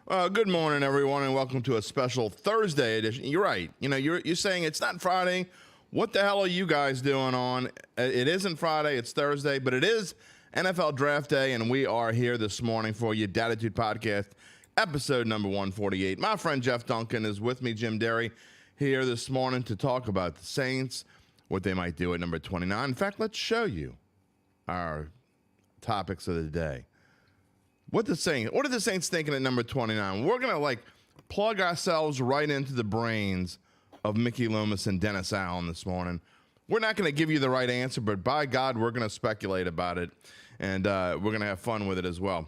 Good morning, everyone, and welcome to a special Thursday edition. You're right. You're saying it's not Friday. What the hell are you guys doing on? It isn't Friday. It's Thursday, but it is NFL Draft Day, and we are here this morning for you. Dattitude podcast, episode number 148. My friend Jeff Duncan is with me, Jim Derry, here this morning to talk about the Saints, what they might do at number 29. In fact, let's show you our topics of the day. What are the Saints thinking at number 29? We're going to plug ourselves right into the brains of Mickey Loomis and Dennis Allen this morning. We're not going to give you the right answer, but by God, we're going to speculate about it, and we're going to have fun with it as well.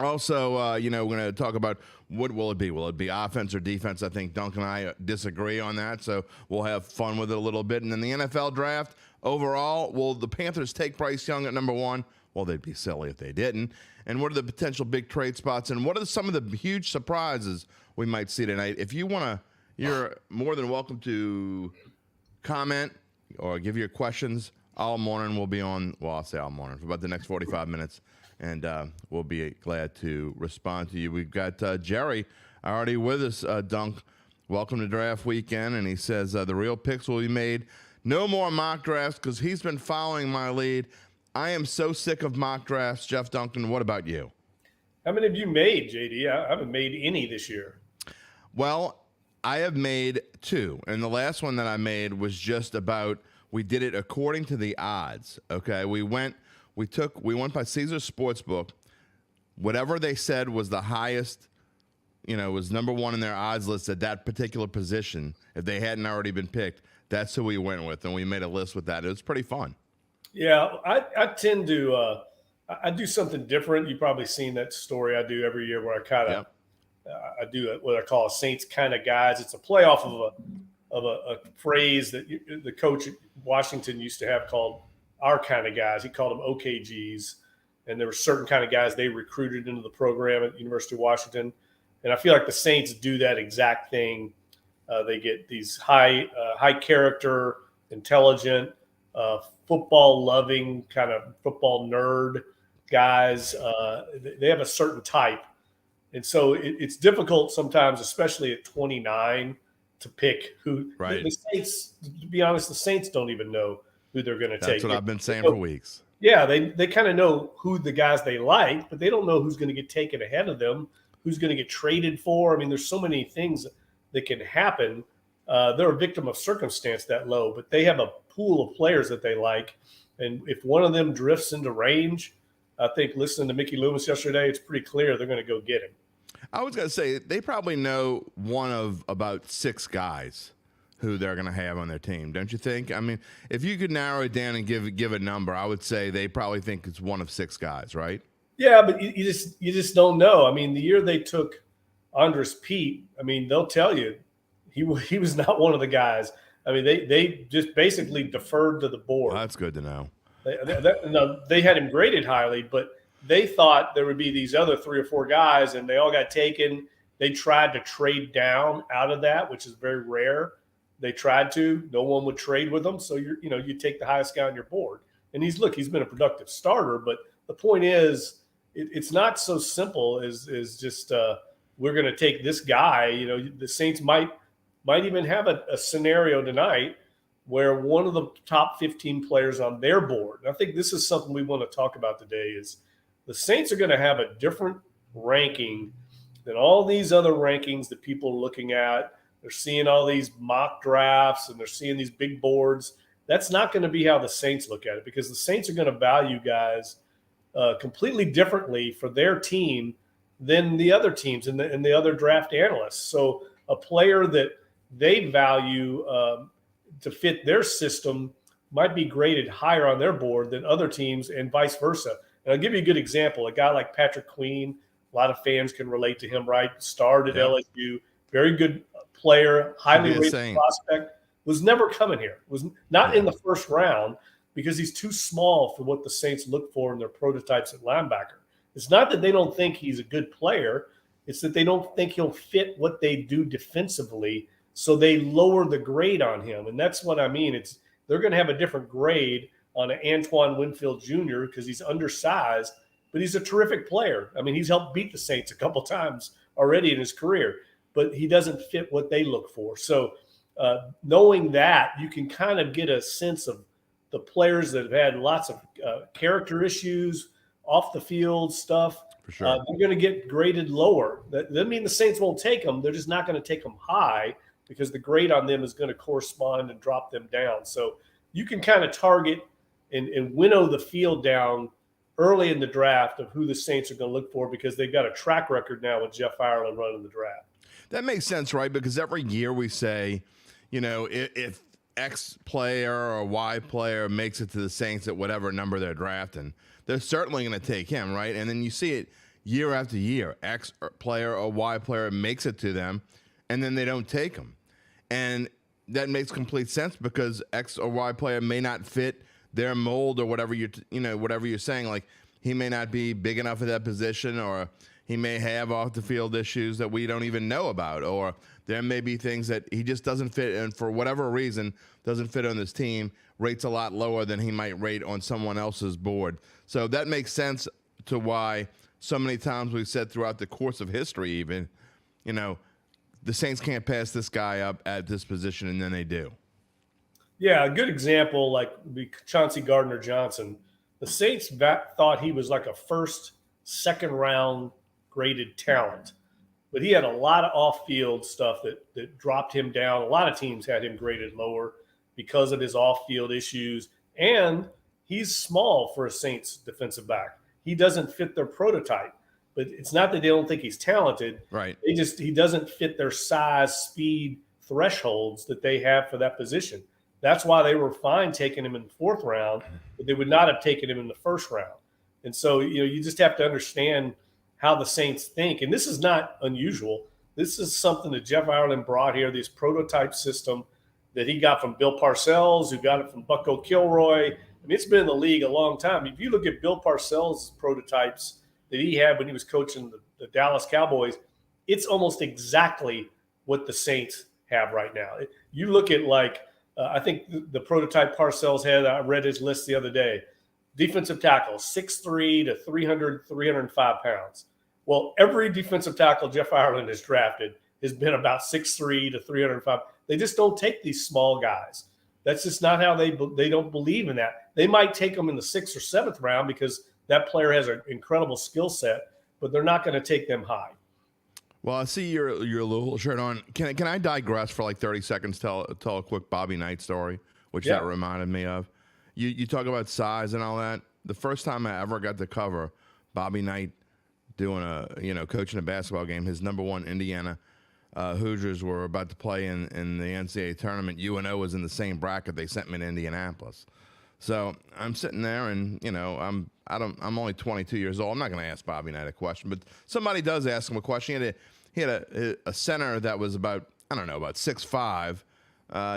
Also, we're going to talk about what will it be? Will it be offense or defense? I think Duncan and I disagree on that, so we'll have fun with it a little bit. And then the NFL draft, overall, will the Panthers take Bryce Young at number 1? Well, they'd be silly if they didn't. And what are the potential big trade spots? And what are some of the huge surprises we might see tonight? If you want to, you're more than welcome to comment or give your questions all morning. We'll be on, I'll say all morning, for about the next 45 minutes. And we'll be glad to respond to you. We've got Jerry already with us, Dunk. Welcome to draft weekend. And he says the real picks will be made. No more mock drafts because he's been following my lead. I am so sick of mock drafts. Jeff Duncan, what about you? How many have you made, JD? I haven't made any this year. Well, I have made 2. And the last one that I made was just about, we did it according to the odds. Okay. We went by Caesars Sportsbook. Whatever they said was the highest, was number 1 in their odds list at that particular position. If they hadn't already been picked, that's who we went with. And we made a list with that. It was pretty fun. Yeah, I tend to I do something different. You've probably seen that story I do every year where I kind of I do what I call a Saints kind of guys. It's a playoff of a phrase that the coach at Washington used to have called our kind of guys. He called them OKGs, and there were certain kind of guys they recruited into the program at the University of Washington. And I feel like the Saints do that exact thing. They get these high character, intelligent, football-loving, kind of football nerd guys. They have a certain type. And so it's difficult sometimes, especially at 29, to pick who. Right. The Saints, to be honest, the Saints don't even know who they're going to take. That's what I've been saying for weeks. Yeah, they kind of know who the guys they like, but they don't know who's going to get taken ahead of them, who's going to get traded for. I mean, there's so many things that can happen. They're a victim of circumstance that low, but they have a pool of players that they like. And if one of them drifts into range, I think listening to Mickey Loomis yesterday, it's pretty clear they're going to go get him. I was going to say, they probably know one of about 6 guys who they're going to have on their team, don't you think? I mean, if you could narrow it down and give a number, I would say they probably think it's one of 6 guys, right? Yeah, but you just don't know. I mean, the year they took Andres Pete, I mean, they'll tell you he was not one of the guys. I mean, they just basically deferred to the board. Well, that's good to know. They had him graded highly, but they thought there would be these other 3 or 4 guys, and they all got taken. They tried to trade down out of that, which is very rare. They tried to. No one would trade with them, so you take the highest guy on your board. And he's been a productive starter, but the point is, it's not so simple as just we're going to take this guy. The Saints might even have a scenario tonight where one of the top 15 players on their board, and I think this is something we want to talk about today, is the Saints are going to have a different ranking than all these other rankings that people are looking at. They're seeing all these mock drafts and they're seeing these big boards. That's not going to be how the Saints look at it, because the Saints are going to value guys completely differently for their team than the other teams and the other draft analysts. So a player that they value to fit their system might be graded higher on their board than other teams, and vice versa. And I'll give you a good example. A guy like Patrick Queen, a lot of fans can relate to him, right? Started at LSU, very good player, highly rated prospect, was never coming here, was not in the first round because he's too small for what the Saints look for in their prototypes at linebacker. It's not that they don't think he's a good player. It's that they don't think he'll fit what they do defensively, so they lower the grade on him. And that's what I mean. They're going to have a different grade on an Antoine Winfield Jr. because he's undersized, but he's a terrific player. I mean, he's helped beat the Saints a couple times already in his career, but he doesn't fit what they look for. So knowing that, you can kind of get a sense of the players that have had lots of character issues, off the field stuff. For sure. They're going to get graded lower. That doesn't mean the Saints won't take them. They're just not going to take them high because the grade on them is going to correspond and drop them down. So you can kind of target and winnow the field down early in the draft of who the Saints are going to look for because they've got a track record now with Jeff Ireland running the draft. That makes sense, right? Because every year we say, if X player or Y player makes it to the Saints at whatever number they're drafting, they're certainly going to take him, right? And then you see it year after year. X player or Y player makes it to them, and then they don't take him. And that makes complete sense because X or Y player may not fit their mold or whatever you're saying. Like, he may not be big enough at that position, or he may have off the field issues that we don't even know about, or there may be things that he just doesn't fit, and for whatever reason doesn't fit on this team, rates a lot lower than he might rate on someone else's board. So that makes sense to why so many times we've said throughout the course of history even, the Saints can't pass this guy up at this position, and then they do. Yeah, a good example, like Chauncey Gardner-Johnson. The Saints thought he was like a first, second round graded talent, but he had a lot of off-field stuff that dropped him down. A lot of teams had him graded lower because of his off-field issues, and he's small for a Saints defensive back. He doesn't fit their prototype, but it's not that they don't think he's talented. Right. He doesn't fit their size, speed thresholds that they have for that position. That's why they were fine taking him in the fourth round, but they would not have taken him in the first round. And so, you just have to understand how the Saints think. And this is not unusual. This is something that Jeff Ireland brought here, this prototype system that he got from Bill Parcells, who got it from Bucko Kilroy. I mean, it's been in the league a long time. If you look at Bill Parcells' prototypes that he had when he was coaching the Dallas Cowboys, it's almost exactly what the Saints have right now. You look at I think the prototype Parcells had, I read his list the other day, defensive tackle, 6'3" to 300, 305 pounds. Well, every defensive tackle Jeff Ireland has drafted has been about 6'3" to 305. They just don't take these small guys. That's just not how they don't believe in that. They might take them in the 6th or 7th round because that player has an incredible skill set, but they're not going to take them high. Well, I see your little shirt on. Can I digress for like 30 seconds? Tell a quick Bobby Knight story, which that reminded me of. You talk about size and all that. The first time I ever got to cover Bobby Knight doing coaching a basketball game, his number one Indiana Hoosiers were about to play in the NCAA tournament. UNO was in the same bracket. They sent me to Indianapolis. So I'm sitting there, and I'm only 22 years old. I'm not going to ask Bobby Knight a question, but somebody does ask him a question. He had a center that was about 6'5",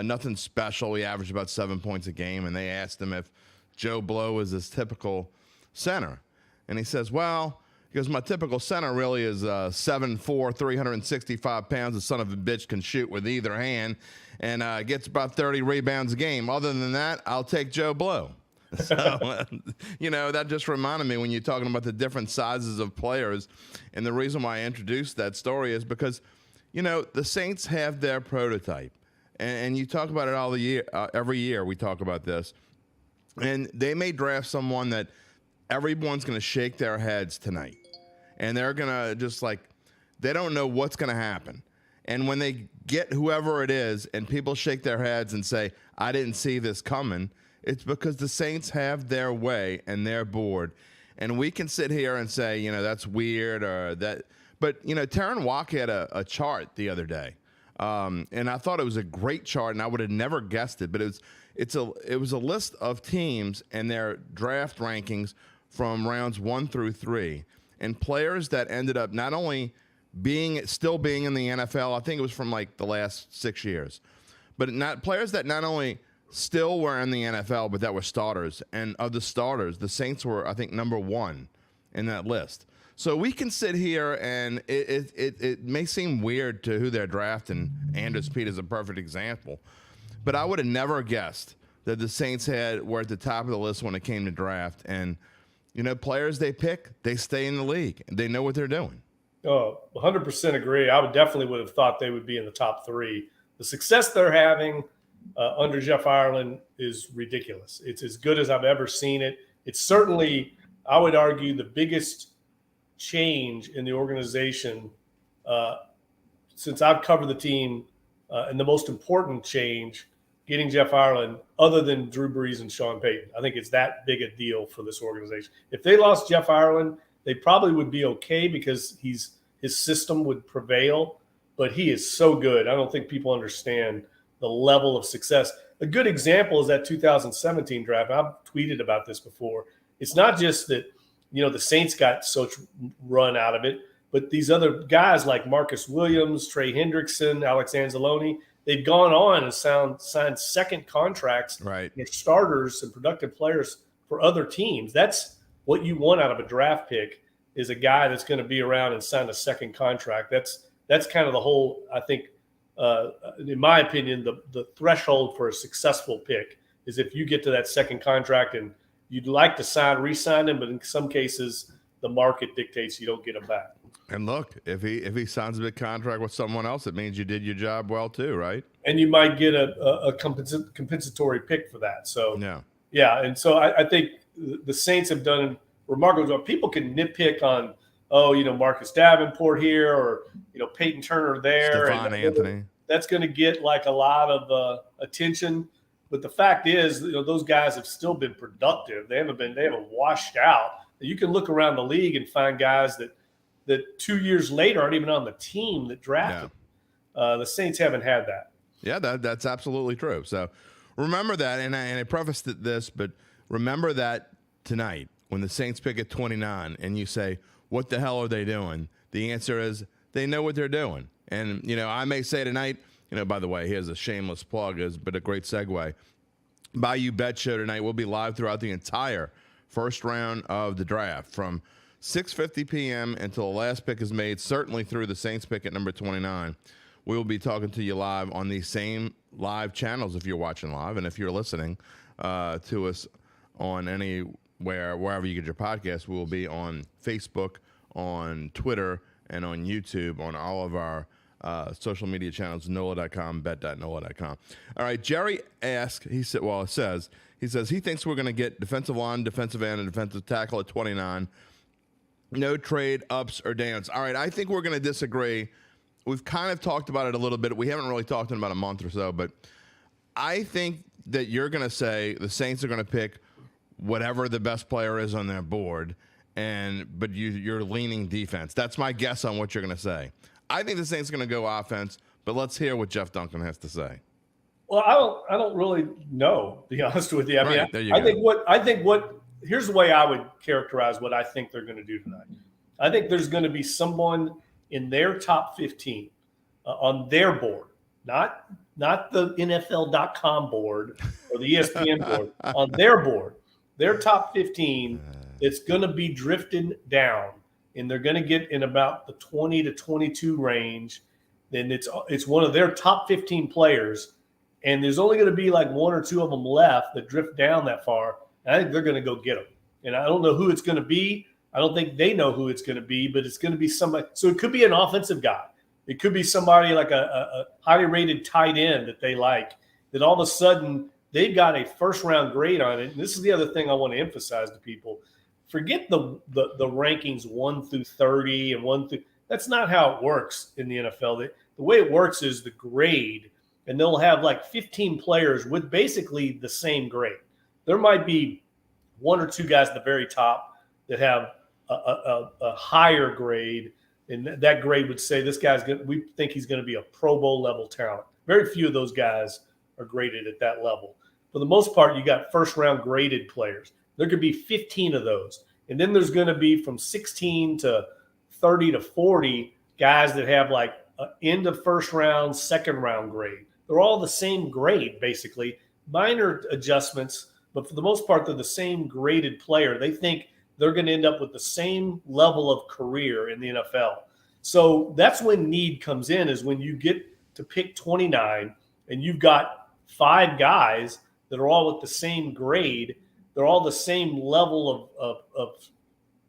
nothing special. He averaged about 7 points a game, and they asked him if Joe Blow was his typical center, and he says, "Well," because my typical center really is 7'4", 365 pounds. The son of a bitch can shoot with either hand and gets about 30 rebounds a game. Other than that, I'll take Joe Blow. So, that just reminded me when you're talking about the different sizes of players. And the reason why I introduced that story is because, the Saints have their prototype. And you talk about it all the year. Every year we talk about this. And they may draft someone that everyone's going to shake their heads tonight. And they're going to they don't know what's going to happen. And when they get whoever it is and people shake their heads and say, I didn't see this coming, it's because the Saints have their way and their board. And we can sit here and say, that's weird or that. But, Taryn Walk had a chart the other day. And I thought it was a great chart, and I would have never guessed it. But it was a list of teams and their draft rankings from rounds 1 through 3, and players that ended up not only still being in the NFL. I think it was from the last 6 years, but players that not only still were in the NFL, but that were starters. And of the starters, the Saints were, I think, number 1 in that list. So we can sit here, and it may seem weird to who they're drafting. Andrews Pete is a perfect example, but I would have never guessed that the Saints were at the top of the list when it came to draft. And players they pick, they stay in the league. They know what they're doing. Oh, 100% agree. I would have thought they would be in the top 3. The success they're having under Jeff Ireland is ridiculous. It's as good as I've ever seen it. It's certainly, I would argue, the biggest change in the organization since I've covered the team, and the most important change, getting Jeff Ireland, other than Drew Brees and Sean Payton. I think it's that big a deal for this organization. If they lost Jeff Ireland, they probably would be okay because his system would prevail, but he is so good. I don't think people understand the level of success. A good example is that 2017 draft. I've tweeted about this before. It's not just that, the Saints got such run out of it, but these other guys like Marcus Williams, Trey Hendrickson, Alex Anzalone, they've gone on and signed second contracts. Right. They're starters and productive players for other teams. That's what you want out of a draft pick, is a guy that's going to be around and sign a second contract. That's kind of the whole, I think, in my opinion, the threshold for a successful pick is if you get to that second contract and you'd like to re-sign him, but in some cases the market dictates you don't get him back. And look, if he signs a big contract with someone else, it means you did your job well too, right? And you might get a compensatory pick for that. So yeah. And so I think the Saints have done remarkable job. People can nitpick on, Marcus Davenport here or, Peyton Turner there. Stephon Anthony. That's going to get like a lot of attention. But the fact is, those guys have still been productive. They haven't washed out. You can look around the league and find guys that 2 years later aren't even on the team that drafted. Yeah. The Saints haven't had that. Yeah, that's absolutely true. So remember that, and I prefaced this, but remember that tonight when the Saints pick at 29 and you say, what the hell are they doing? The answer is they know what they're doing. And, I may say tonight, by the way, here's a shameless plug, but a great segue. Bayou Bet Show tonight will be live throughout the entire first round of the draft from 6:50 p.m. until the last pick is made, certainly through the Saints pick at number 29. We will be talking to you live on these same live channels if you're watching live, and if you're listening to us on wherever you get your podcast, we will be on Facebook, on Twitter, and on YouTube on all of our social media channels, NOLA.com, bet.NOLA.com. All right, Jerry asked, he says he thinks we're going to get defensive line, defensive end, and defensive tackle at 29. No trade ups or downs. All right, I think we're going to disagree. We've kind of talked about it a little bit. We haven't really talked in about a month or so, but I think that you're going to say the Saints are going to pick whatever the best player is on their board, but you're leaning defense. That's my guess on what you're going to say. I think the Saints are going to go offense, but let's hear what Jeff Duncan has to say. Well, I don't really know, to be honest with you. I think here's the way I would characterize what I think they're going to do tonight. I think there's going to be someone in their top 15 on their board, not the NFL.com board or the ESPN board, on their board, their top 15, it's going to be drifting down, and they're going to get in about the 20 to 22 range. Then it's one of their top 15 players, and there's only going to be like one or two of them left that drift down that far. And I think they're going to go get them. And I don't know who it's going to be. I don't think they know who it's going to be, but it's going to be somebody. So it could be an offensive guy. It could be somebody like a highly rated tight end that they like, that all of a sudden they've got a first-round grade on it. And this is the other thing I want to emphasize to people. Forget the rankings 1 through 30 and 1 through – that's not how it works in the NFL. The way it works is the grade, and they'll have like 15 players with basically the same grade. There might be one or two guys at the very top that have a higher grade, and that grade would say this guy's good. We think he's going to be a Pro Bowl level talent. Very few of those guys are graded at that level. For the most part, you got first round graded players. There could be 15 of those, and then there's going to be from 16 to 30 to 40 guys that have like end of first round, second round grade. They're all the same grade, basically. Minor adjustments, but for the most part, they're the same graded player. They think they're going to end up with the same level of career in the NFL. So that's when need comes in, is when you get to pick 29 and you've got 5 guys that are all at the same grade. they're all the same level of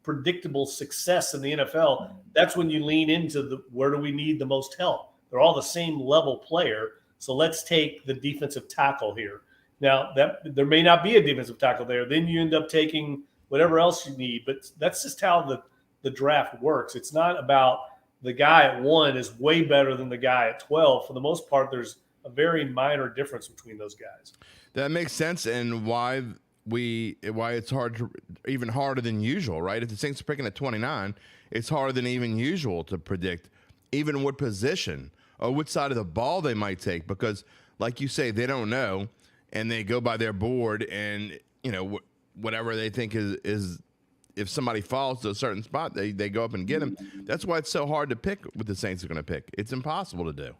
predictable success in the NFL. That's when you lean into where do we need the most help? They're all the same level player. So let's take the defensive tackle here. Now that there may not be a defensive tackle there, then you end up taking whatever else you need. But that's just how the draft works. It's not about the guy at 1 is way better than the guy at 12. For the most part, there's a very minor difference between those guys. That makes sense, and why it's hard to, even harder than usual, right? If the Saints are picking at 29, it's harder than even usual to predict even what position or which side of the ball they might take, because like you say, they don't know, and they go by their board, and whatever they think is if somebody falls to a certain spot, they go up and get them. That's why it's so hard to pick what the Saints are going to pick. It's impossible to do.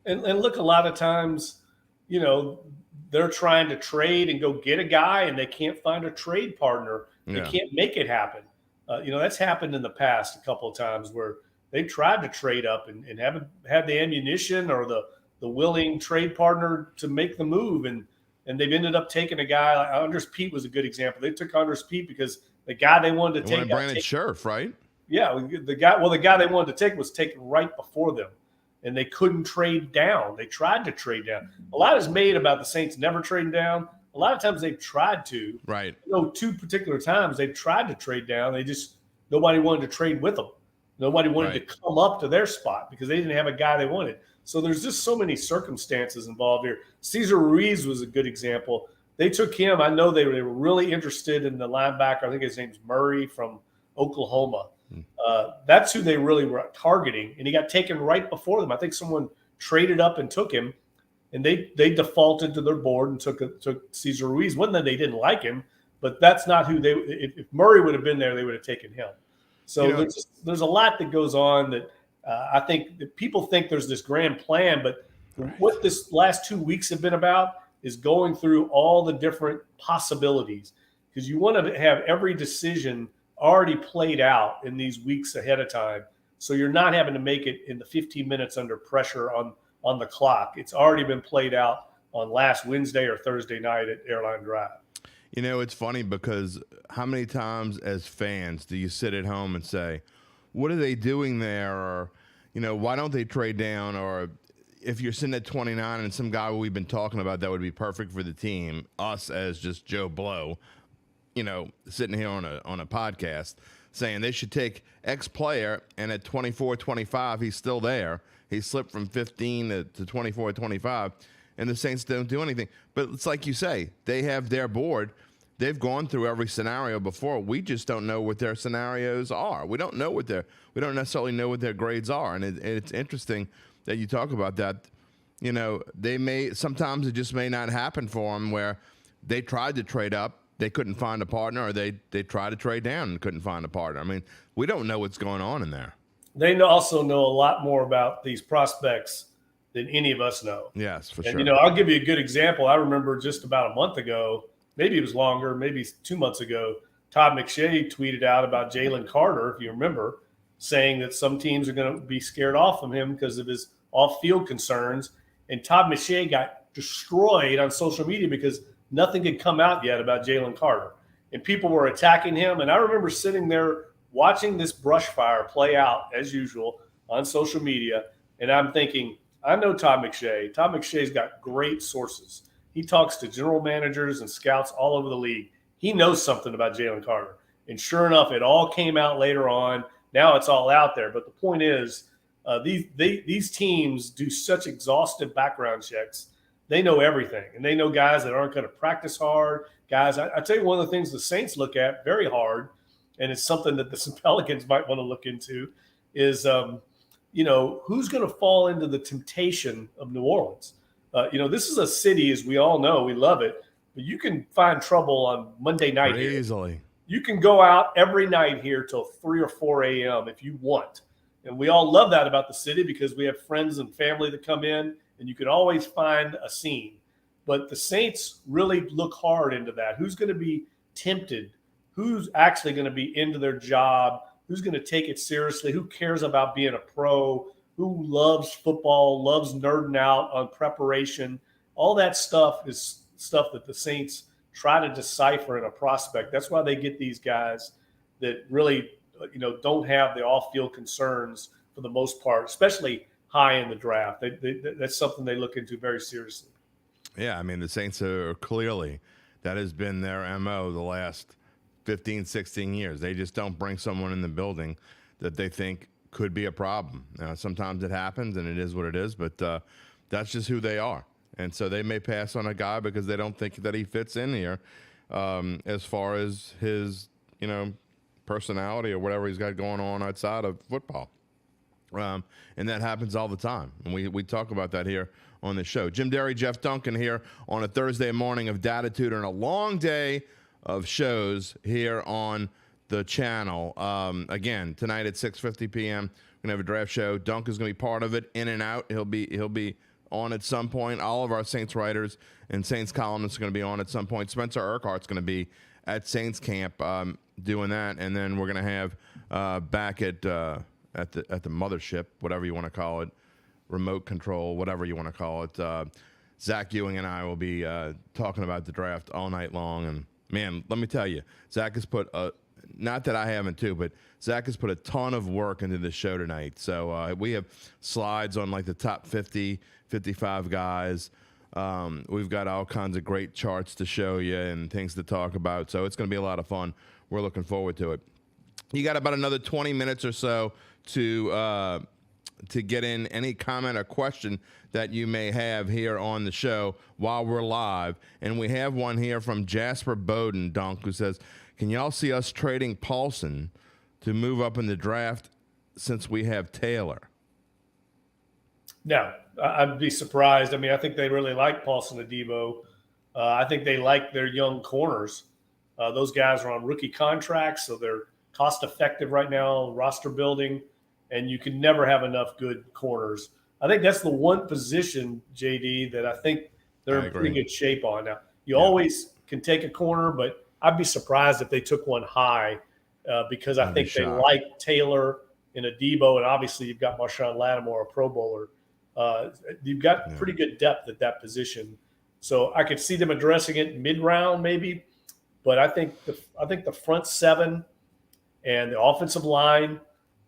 And look, a lot of times, they're trying to trade and go get a guy, and they can't find a trade partner. They can't make it happen. That's happened in the past a couple of times where they've tried to trade up and haven't had the ammunition or the willing trade partner to make the move. And they've ended up taking a guy. Like Andres Pete was a good example. They took Andres Pete because the guy they wanted to take, Brandon Scherf, right? Yeah, the guy they wanted to take was taken right before them, and they couldn't trade down. They tried to trade down. A lot is made about the Saints never trading down. A lot of times they've tried to. Right. 2 particular times they've tried to trade down. Nobody wanted to trade with them. Nobody wanted to come up to their spot because they didn't have a guy they wanted. So there's just so many circumstances involved here. Cesar Ruiz was a good example. They took him. I know they were really interested in the linebacker. I think his name's Murray from Oklahoma. That's who they really were targeting, and he got taken right before them. I think someone traded up and took him, and they defaulted to their board and took Cesar Ruiz. Wasn't that they didn't like him, but that's not who they. If Murray would have been there, they would have taken him. So there's a lot that goes on that I think that people think there's this grand plan, but what this last 2 weeks have been about is going through all the different possibilities, because you want to have every decision already played out in these weeks ahead of time, so you're not having to make it in the 15 minutes under pressure on the clock. It's already been played out on last Wednesday or Thursday night at Airline Drive. It's funny because how many times as fans do you sit at home and say, what are they doing there? Or, why don't they trade down? Or if you're sitting at 29 and some guy we've been talking about that would be perfect for the team, us as just Joe Blow, sitting here on a podcast saying they should take X player, and at 24, 25, he's still there. He slipped from 15 to 24, 25, and the Saints don't do anything. But it's like you say, they have their board. They've gone through every scenario before. We just don't know what their scenarios are. We don't necessarily know what their grades are. And it's interesting that you talk about that. Sometimes it just may not happen for them, where they tried to trade up, they couldn't find a partner, or they tried to trade down and couldn't find a partner. I mean, we don't know what's going on in there. They also know a lot more about these prospects than any of us know. Yes, for sure. I'll give you a good example. I remember just about a month ago, maybe it was longer, maybe 2 months ago, Todd McShay tweeted out about Jalen Carter, if you remember, saying that some teams are going to be scared off of him because of his off-field concerns. And Todd McShay got destroyed on social media because nothing had come out yet about Jalen Carter. And people were attacking him. And I remember sitting there watching this brush fire play out, as usual, on social media. And I'm thinking, I know Todd McShay. Todd McShay's got great sources. He talks to general managers and scouts all over the league. He knows something about Jalen Carter. And sure enough, it all came out later on. Now it's all out there. But the point is, these teams do such exhaustive background checks. They know everything. And they know guys that aren't going to practice hard. Guys, I tell you, one of the things the Saints look at very hard, and it's something that the Pelicans might want to look into, is who's going to fall into the temptation of New Orleans. This is a city, as we all know, we love it, but you can find trouble on Monday night here. Easily. You can go out every night here till 3 or 4 a.m. if you want. And we all love that about the city because we have friends and family that come in, and you can always find a scene. But the Saints really look hard into that. Who's going to be tempted? Who's actually going to be into their job? Who's going to take it seriously? Who cares about being a pro? Who loves football, loves nerding out on preparation? All that stuff is stuff that the Saints try to decipher in a prospect. That's why they get these guys that really, don't have the off-field concerns for the most part, especially high in the draft. That's something they look into very seriously. Yeah, I mean, the Saints are clearly, that has been their MO the last 15, 16 years. They just don't bring someone in the building that they think could be a problem. Sometimes it happens, and it is what it is, but that's just who they are. And so they may pass on a guy because they don't think that he fits in here as far as his, personality or whatever he's got going on outside of football. And that happens all the time. And we talk about that here on the show. Jim Derry, Jeff Duncan here on a Thursday morning of Dattitude and a long day of shows here on the channel. Again, tonight at 6:50 p.m., we're going to have a draft show. Duncan's going to be part of it, in and out. He'll be on at some point. All of our Saints writers and Saints columnists are going to be on at some point. Spencer Urquhart's going to be at Saints camp doing that. And then we're going to have back at the mothership, whatever you want to call it, remote control, whatever you want to call it. Zach Ewing and I will be talking about the draft all night long. And, man, let me tell you, Zach has put not that I haven't too, but Zach has put a ton of work into this show tonight. So we have slides on like the top 50, 55 guys. We've got all kinds of great charts to show you and things to talk about. So it's going to be a lot of fun. We're looking forward to it. You got about another 20 minutes or so to get in any comment or question that you may have here on the show while we're live. And we have one here from Jasper Bowden, Dunk, who says, can y'all see us trading Paulson to move up in the draft since we have Taylor? No, I'd be surprised. I mean, I think they really like Paulson Adebo. I think they like their young corners. Those guys are on rookie contracts, so they're cost-effective right now, roster building, and you can never have enough good corners. I think that's the one position, JD, that I think they're in pretty good shape on. Now, you always can take a corner, but I'd be surprised if they took one high because I think they like Taylor and Adebo, and obviously you've got Marshawn Lattimore, a Pro Bowler. You've got pretty good depth at that position. So I could see them addressing it mid-round maybe, but I think the front seven and the offensive line,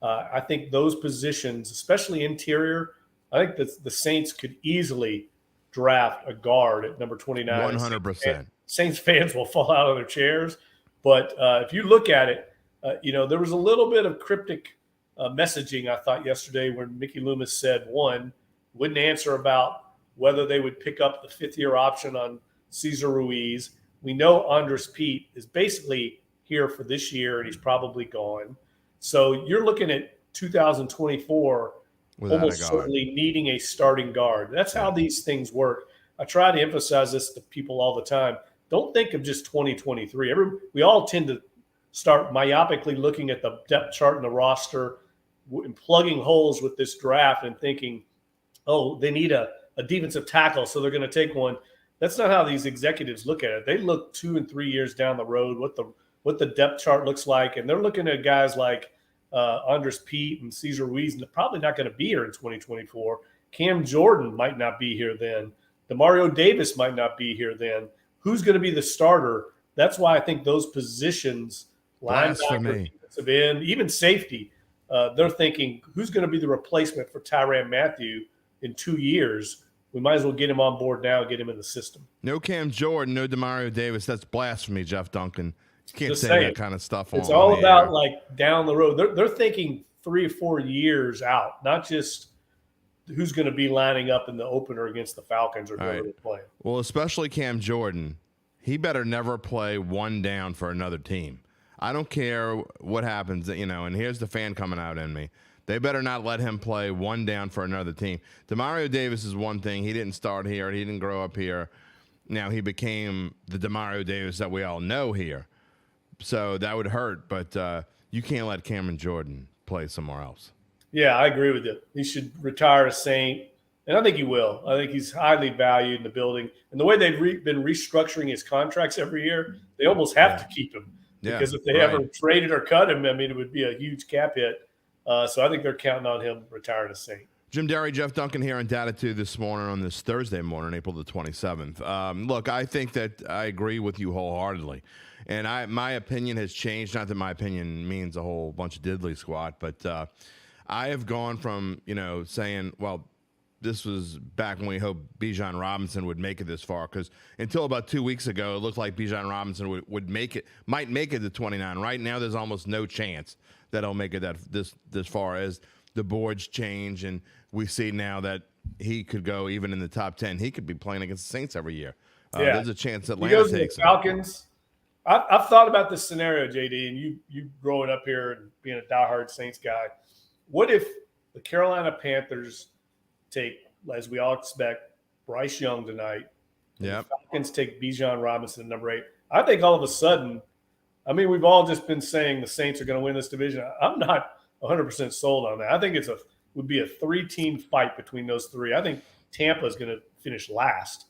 I think those positions, especially interior, I think the Saints could easily draft a guard at number 29. 100%. Saints fans will fall out of their chairs. But if you look at it, there was a little bit of cryptic messaging, I thought, yesterday when Mickey Loomis said, wouldn't answer about whether they would pick up the fifth-year option on Cesar Ruiz. We know Andres Pete is basically here for this year, and he's probably gone. So you're looking at 2024 almost certainly needing a starting guard. That's how these things work. I try to emphasize this to people all the time. Don't think of just 2023. We all tend to start myopically looking at the depth chart and the roster and plugging holes with this draft and thinking, oh, they need a defensive tackle, so they're going to take one. That's not how these executives look at it. They look 2 and 3 years down the road, what the depth chart looks like, and they're looking at guys like Andres Pete and Cesar Ruiz, and they're probably not going to be here in 2024. Cam Jordan might not be here then. Demario Davis might not be here then. Who's going to be the starter? That's why I think those positions, linebacker, defensive end, even safety, they're thinking, who's going to be the replacement for Tyrann Mathieu in 2 years? We might as well get him on board now and get him in the system. No Cam Jordan, no Demario Davis. That's blasphemy, Jeff Duncan. You can't say that kind of stuff. It's all about like down the road. They're thinking 3 or 4 years out, not just who's going to be lining up in the opener against the Falcons or whoever they're playing. Well, especially Cam Jordan, he better never play one down for another team. I don't care what happens, and here's the fan coming out in me. They better not let him play one down for another team. Demario Davis is one thing. He didn't start here. He didn't grow up here. Now he became the Demario Davis that we all know here. So that would hurt, but you can't let Cameron Jordan play somewhere else. Yeah, I agree with you. He should retire a Saint, and I think he will. I think he's highly valued in the building. And the way they've been restructuring his contracts every year, they almost have to keep him. Because if they ever traded or cut him, I mean, it would be a huge cap hit. So I think they're counting on him retiring a Saint. Jim Derry, Jeff Duncan here on Dattitude this morning on this Thursday morning, April the 27th. Look, I think that I agree with you wholeheartedly. And my opinion has changed. Not that my opinion means a whole bunch of diddly squat, but I have gone from, saying, well, this was back when we hoped Bijan Robinson would make it this far, because until about 2 weeks ago, it looked like Bijan Robinson might make it to 29. Right now, there's almost no chance that he'll make it this far, as the boards change, and we see now that he could go even in the top 10. He could be playing against the Saints every year. There's a chance Atlanta takes him. Falcons. I've thought about this scenario, JD, and you growing up here and being a diehard Saints guy. What if the Carolina Panthers take, as we all expect, Bryce Young tonight? Yeah. The Falcons take Bijan Robinson at number 8. I think all of a sudden, we've all just been saying the Saints are going to win this division. I'm not 100% sold on that. I think would be a 3-team fight between those three. I think Tampa is going to finish last.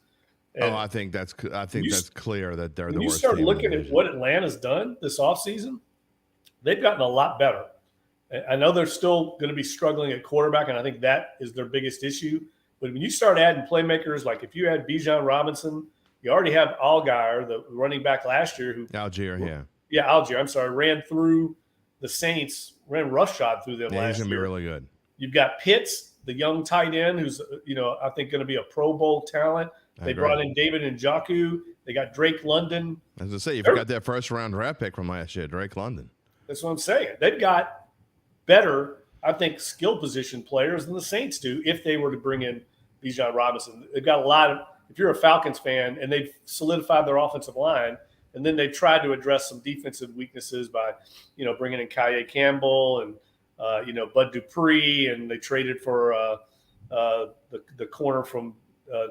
And I think that's clear that they're the worst. You start looking at what Atlanta's done this offseason, they've gotten a lot better. I know they're still going to be struggling at quarterback, and I think that is their biggest issue. But when you start adding playmakers, like if you add Bijan Robinson, you already have Allgeier, the running back last year, Algier, ran through the Saints, ran roughshod through them last year. He's going to be really good. You've got Pitts, the young tight end, who's I think going to be a Pro Bowl talent. They brought in David Njoku. They got Drake London. As I say, you've got that first-round draft pick from last year, Drake London. That's what I'm saying. They've got better, I think, skill position players than the Saints do if they were to bring in Bijan Robinson. They've got a lot of – if you're a Falcons fan, and they've solidified their offensive line, and then they've tried to address some defensive weaknesses by, bringing in Kye Campbell and, Bud Dupree, and they traded for the corner from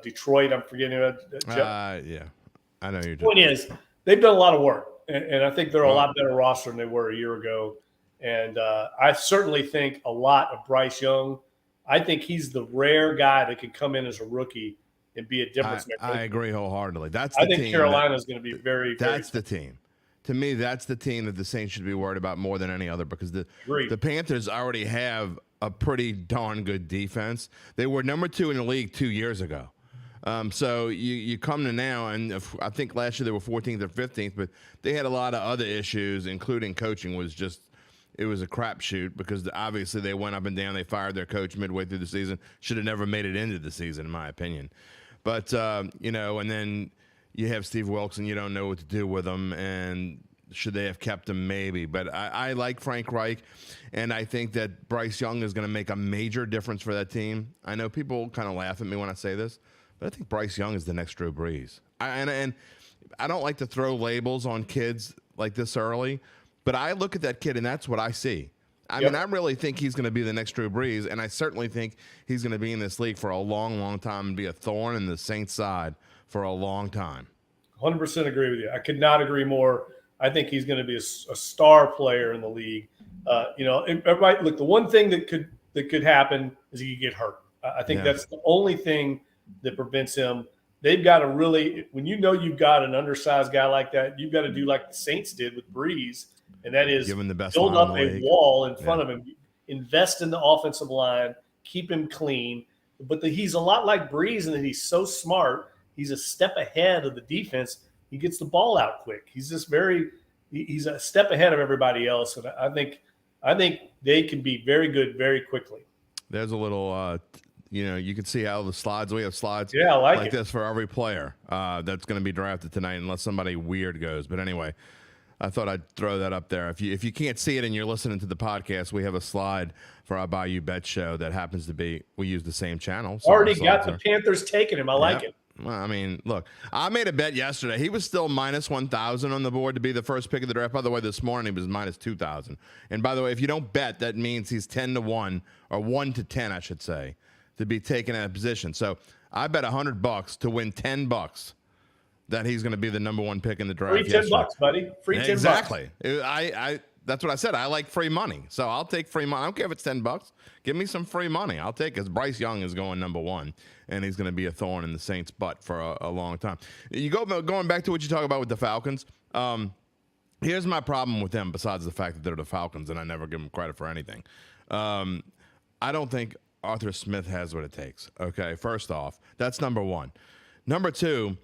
Detroit. I'm forgetting about yeah, I know you're doing. Point is, they've done a lot of work, and I think they're a lot better roster than they were a year ago. And I certainly think a lot of Bryce Young. I think he's the rare guy that can come in as a rookie and be a difference maker. I agree wholeheartedly. I think Carolina is going to be very. That's the team. To me, that's the team that the Saints should be worried about more than any other, because the Panthers already have a pretty darn good defense. They were number 2 in the league 2 years ago. So you come to now, and I think last year they were 14th or 15th, but they had a lot of other issues, including coaching it was a crapshoot, because obviously they went up and down. They fired their coach midway through the season. Should have never made it into the season, in my opinion. But, and then you have Steve Wilkes, and you don't know what to do with him, and should they have kept him? Maybe. But I like Frank Reich, and I think that Bryce Young is going to make a major difference for that team. I know people kind of laugh at me when I say this, but I think Bryce Young is the next Drew Brees. And I don't like to throw labels on kids like this early, but I look at that kid, and that's what I see. I mean, I really think he's going to be the next Drew Brees, and I certainly think he's going to be in this league for a long, long time and be a thorn in the Saints' side for a long time. 100% agree with you. I could not agree more. I think he's going to be a star player in the league. Everybody, look, the one thing that could happen is he could get hurt. I think that's the only thing that prevents him. They've got to really, when you've got an undersized guy like that, you've got to do like the Saints did with Breeze, and that is give him the best build up a wall in front of him, invest in the offensive line, keep him clean. But he's a lot like Breeze in that he's so smart. He's a step ahead of the defense. He gets the ball out quick. He's just he's a step ahead of everybody else. And I think they can be very good very quickly. There's a little, you can see how the slides, we have slides like this for every player that's going to be drafted tonight, unless somebody weird goes. But anyway, I thought I'd throw that up there. If you can't see it and you're listening to the podcast, we have a slide for our Bayou Bet show that happens to be, we use the same channel. So already got the Panthers taking him. I like it. Well, I mean, look, I made a bet yesterday. He was still minus 1,000 on the board to be the first pick of the draft. By the way, this morning he was minus 2,000. And by the way, if you don't bet, that means he's 10-1 or 1-10, I should say, to be taken at a position. So I bet $100 to win $10 that he's going to be the number 1 pick in the draft. Free $10, buddy. Free $10. Exactly. That's what I said. I like free money. So I'll take free money. I don't care if it's $10. Give me some free money. I'll take it, because Bryce Young is going number 1, and he's going to be a thorn in the Saints' butt for a long time. Going back to what you talk about with the Falcons, here's my problem with them, besides the fact that they're the Falcons, and I never give them credit for anything. I don't think Arthur Smith has what it takes. Okay, first off, that's number one. Number two,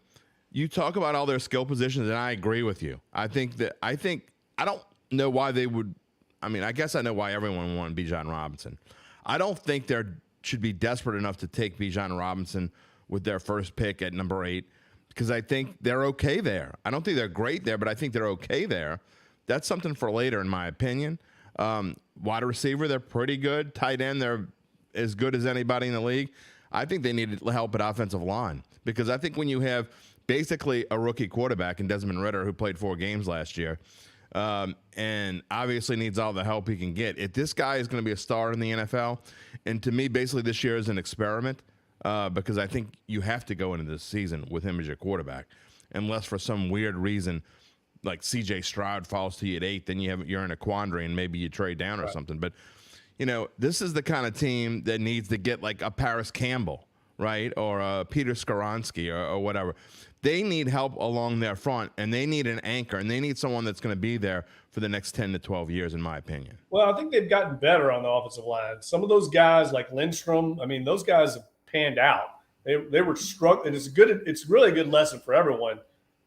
you talk about all their skill positions, and I agree with you. I don't know why they would. I mean, I guess I know why everyone wanted Bijan Robinson. I don't think they should be desperate enough to take Bijan Robinson with their first pick at number 8, because I think they're okay there. I don't think they're great there, but I think they're okay there. That's something for later, in my opinion. Wide receiver, they're pretty good. Tight end, they're as good as anybody in the league. I think they need help at offensive line, because I think when you have basically a rookie quarterback in Desmond Ridder, who played 4 games last year, and obviously needs all the help he can get. If this guy is going to be a star in the NFL, and to me, basically this year is an experiment, because I think you have to go into this season with him as your quarterback, unless for some weird reason like C.J. Stroud falls to you at 8, then you're in a quandary and maybe you trade down or something. But this is the kind of team that needs to get like a Paris Campbell, right, or a Peter Skoronski or whatever. They need help along their front, and they need an anchor, and they need someone that's going to be there for the next 10 to 12 years, in my opinion. Well, I think they've gotten better on the offensive line. Some of those guys like Lindstrom, I mean, those guys have panned out. They were struggling. It's really a good lesson for everyone.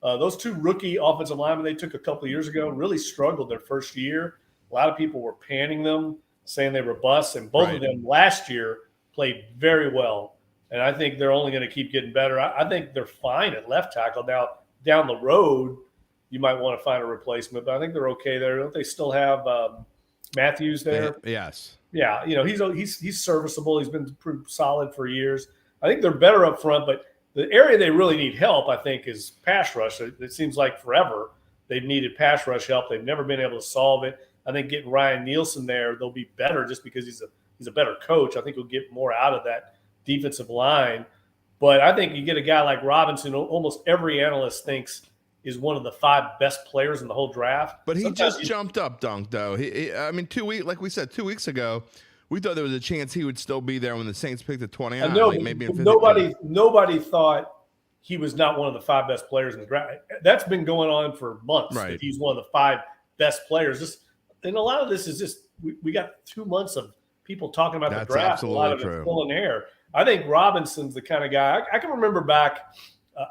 Those 2 rookie offensive linemen they took a couple of years ago really struggled their first year. A lot of people were panning them, saying they were busts, and both of them last year played very well. And I think they're only going to keep getting better. I think they're fine at left tackle. Now, down the road, you might want to find a replacement, but I think they're okay there. Don't they still have Matthews there? Yes. Yeah, he's serviceable. He's been pretty solid for years. I think they're better up front, but the area they really need help, I think, is pass rush. It seems like forever they've needed pass rush help. They've never been able to solve it. I think getting Ryan Nielsen there, they'll be better just because he's a better coach. I think he'll get more out of that defensive line. But I think you get a guy like Robinson, almost every analyst thinks is one of the 5 best players in the whole draft. But he just jumped up, Dunk, though. I mean, 2 weeks, like we said, 2 weeks ago, we thought there was a chance he would still be there when the Saints picked at 29. I know, maybe nobody thought he was not one of the 5 best players in the draft. That's been going on for months. Right. That he's one of the 5 best players. And a lot of this is just we got 2 months of people talking about the draft. A lot of it's still in the air. I think Robinson's the kind of guy. I can remember back.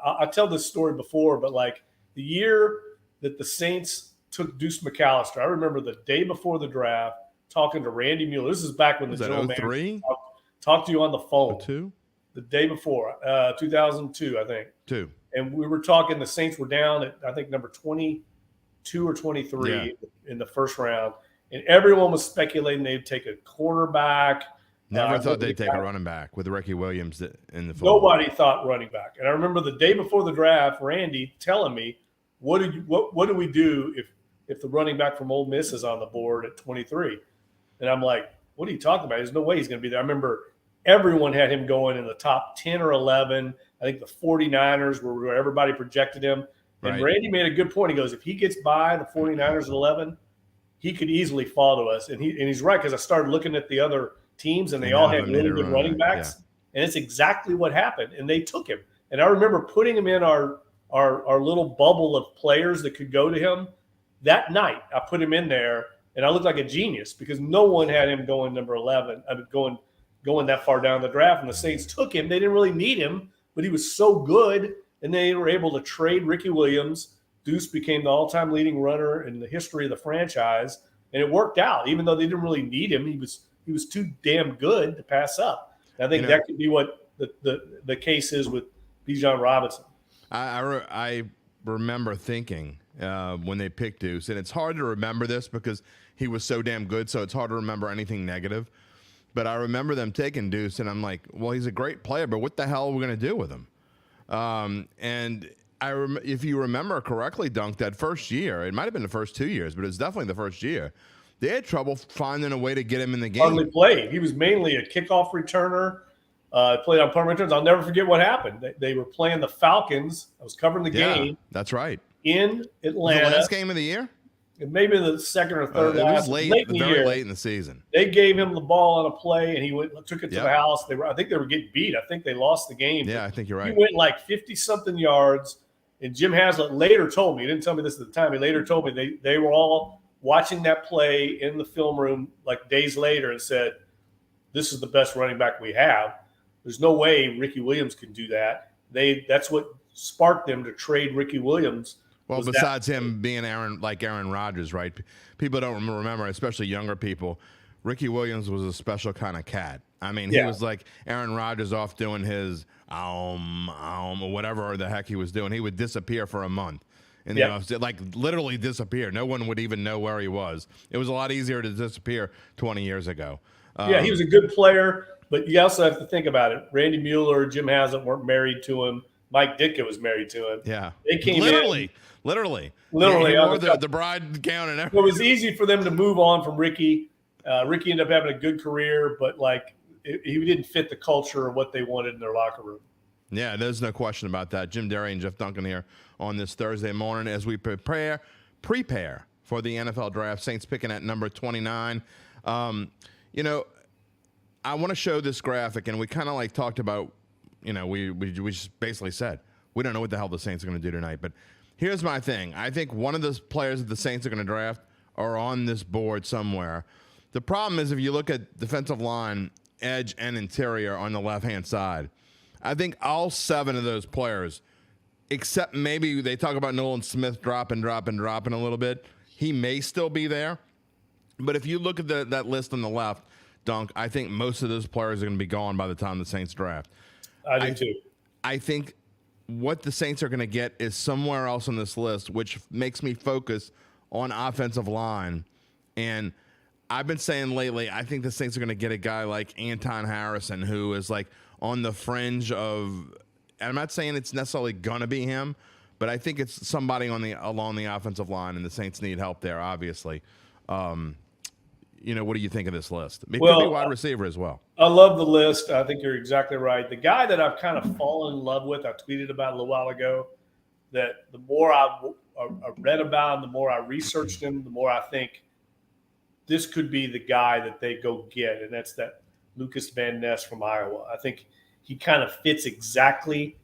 I tell this story before, but like the year that the Saints took Deuce McAllister, I remember the day before the draft talking to Randy Mueller. This is back when the general manager talked to you on the phone. 02? The day before, 2002, I think. 2. And we were talking. The Saints were down at I think number 22 or 23 in the first round, and everyone was speculating they'd take a cornerback. Never thought they'd take a running back with Ricky Williams in the football. Nobody thought running back. And I remember the day before the draft, Randy telling me, what do we do if the running back from Ole Miss is on the board at 23? And I'm like, what are you talking about? There's no way he's going to be there. I remember everyone had him going in the top 10 or 11. I think the 49ers were where everybody projected him. And Randy made a good point. He goes, if he gets by the 49ers at 11, he could easily fall to us. And he's right, because I started looking at the other teams, and they all had really good running backs. Yeah. And it's exactly what happened. And they took him. And I remember putting him in our little bubble of players that could go to him. That night, I put him in there, and I looked like a genius because no one had him going number 11. I mean, going that far down the draft. And the Saints took him. They didn't really need him, but he was so good, and they were able to trade Ricky Williams. Deuce became the all-time leading runner in the history of the franchise, and it worked out. Even though they didn't really need him, he was too damn good to pass up. And I think that could be what the case is with Bijan Robinson. I remember thinking when they picked Deuce, and it's hard to remember this because he was so damn good, so it's hard to remember anything negative. But I remember them taking Deuce, and I'm like, well, he's a great player, but what the hell are we going to do with him? And if you remember correctly, Dunk, that first year, it might have been the first 2 years, but it was definitely the first year, they had trouble finding a way to get him in the game. Hardly played. He was mainly a kickoff returner. Played on punt returns. I'll never forget what happened. They were playing the Falcons. I was covering the game. That's right. In Atlanta. Was it the last game of the year? Maybe the second or third. It was late in the season. They gave him the ball on a play, and he took it to the house. I think they were getting beat. I think they lost the game. Yeah, I think you're right. He went like 50-something yards, and Jim Haslett later told me, he didn't tell me this at the time, he later told me they were all watching that play in the film room like days later and said, this is the best running back we have. There's no way Ricky Williams can do that. That's what sparked them to trade Ricky Williams. Well, besides him being Aaron Rodgers, right? People don't remember, especially younger people, Ricky Williams was a special kind of cat. I mean, he was like Aaron Rodgers off doing his or whatever the heck he was doing. He would disappear for a month. And like literally disappear. No one would even know where he was. It was a lot easier to disappear 20 years ago. He was a good player, but you also have to think about it. Randy Mueller, Jim Haslett weren't married to him. Mike Ditka was married to him. Yeah, they came literally. He wore the bride gown and everything. It was easy for them to move on from Ricky. Ricky ended up having a good career, but he didn't fit the culture of what they wanted in their locker room. Yeah, there's no question about that. Jim Derry and Jeff Duncan here on this Thursday morning as we prepare for the NFL draft. Saints picking at number 29. You know, I want to show this graphic, and we kind of like talked about, you know, we just basically said we don't know what the hell the Saints are going to do tonight. But here's my thing. I think one of the players that the Saints are going to draft are on this board somewhere. The problem is if you look at defensive line, edge, and interior on the left-hand side, I think all 7 of those players, except maybe they talk about Nolan Smith dropping a little bit, he may still be there. But if you look at that list on the left, Dunk, I think most of those players are going to be gone by the time the Saints draft. I do too. I think what the Saints are going to get is somewhere else on this list, which makes me focus on offensive line. And I've been saying lately, I think the Saints are going to get a guy like Anton Harrison, who is like on the fringe of, and I'm not saying it's necessarily going to be him, but I think it's somebody along the offensive line, and the Saints need help there, obviously. You know, what do you think of this list? It could be wide receiver as well. I love the list. I think you're exactly right. The guy that I've kind of fallen in love with, I tweeted about a little while ago, that the more I read about him, the more I researched him, the more I think this could be the guy that they go get, and that's that Lucas Van Ness from Iowa. I think he kind of fits exactly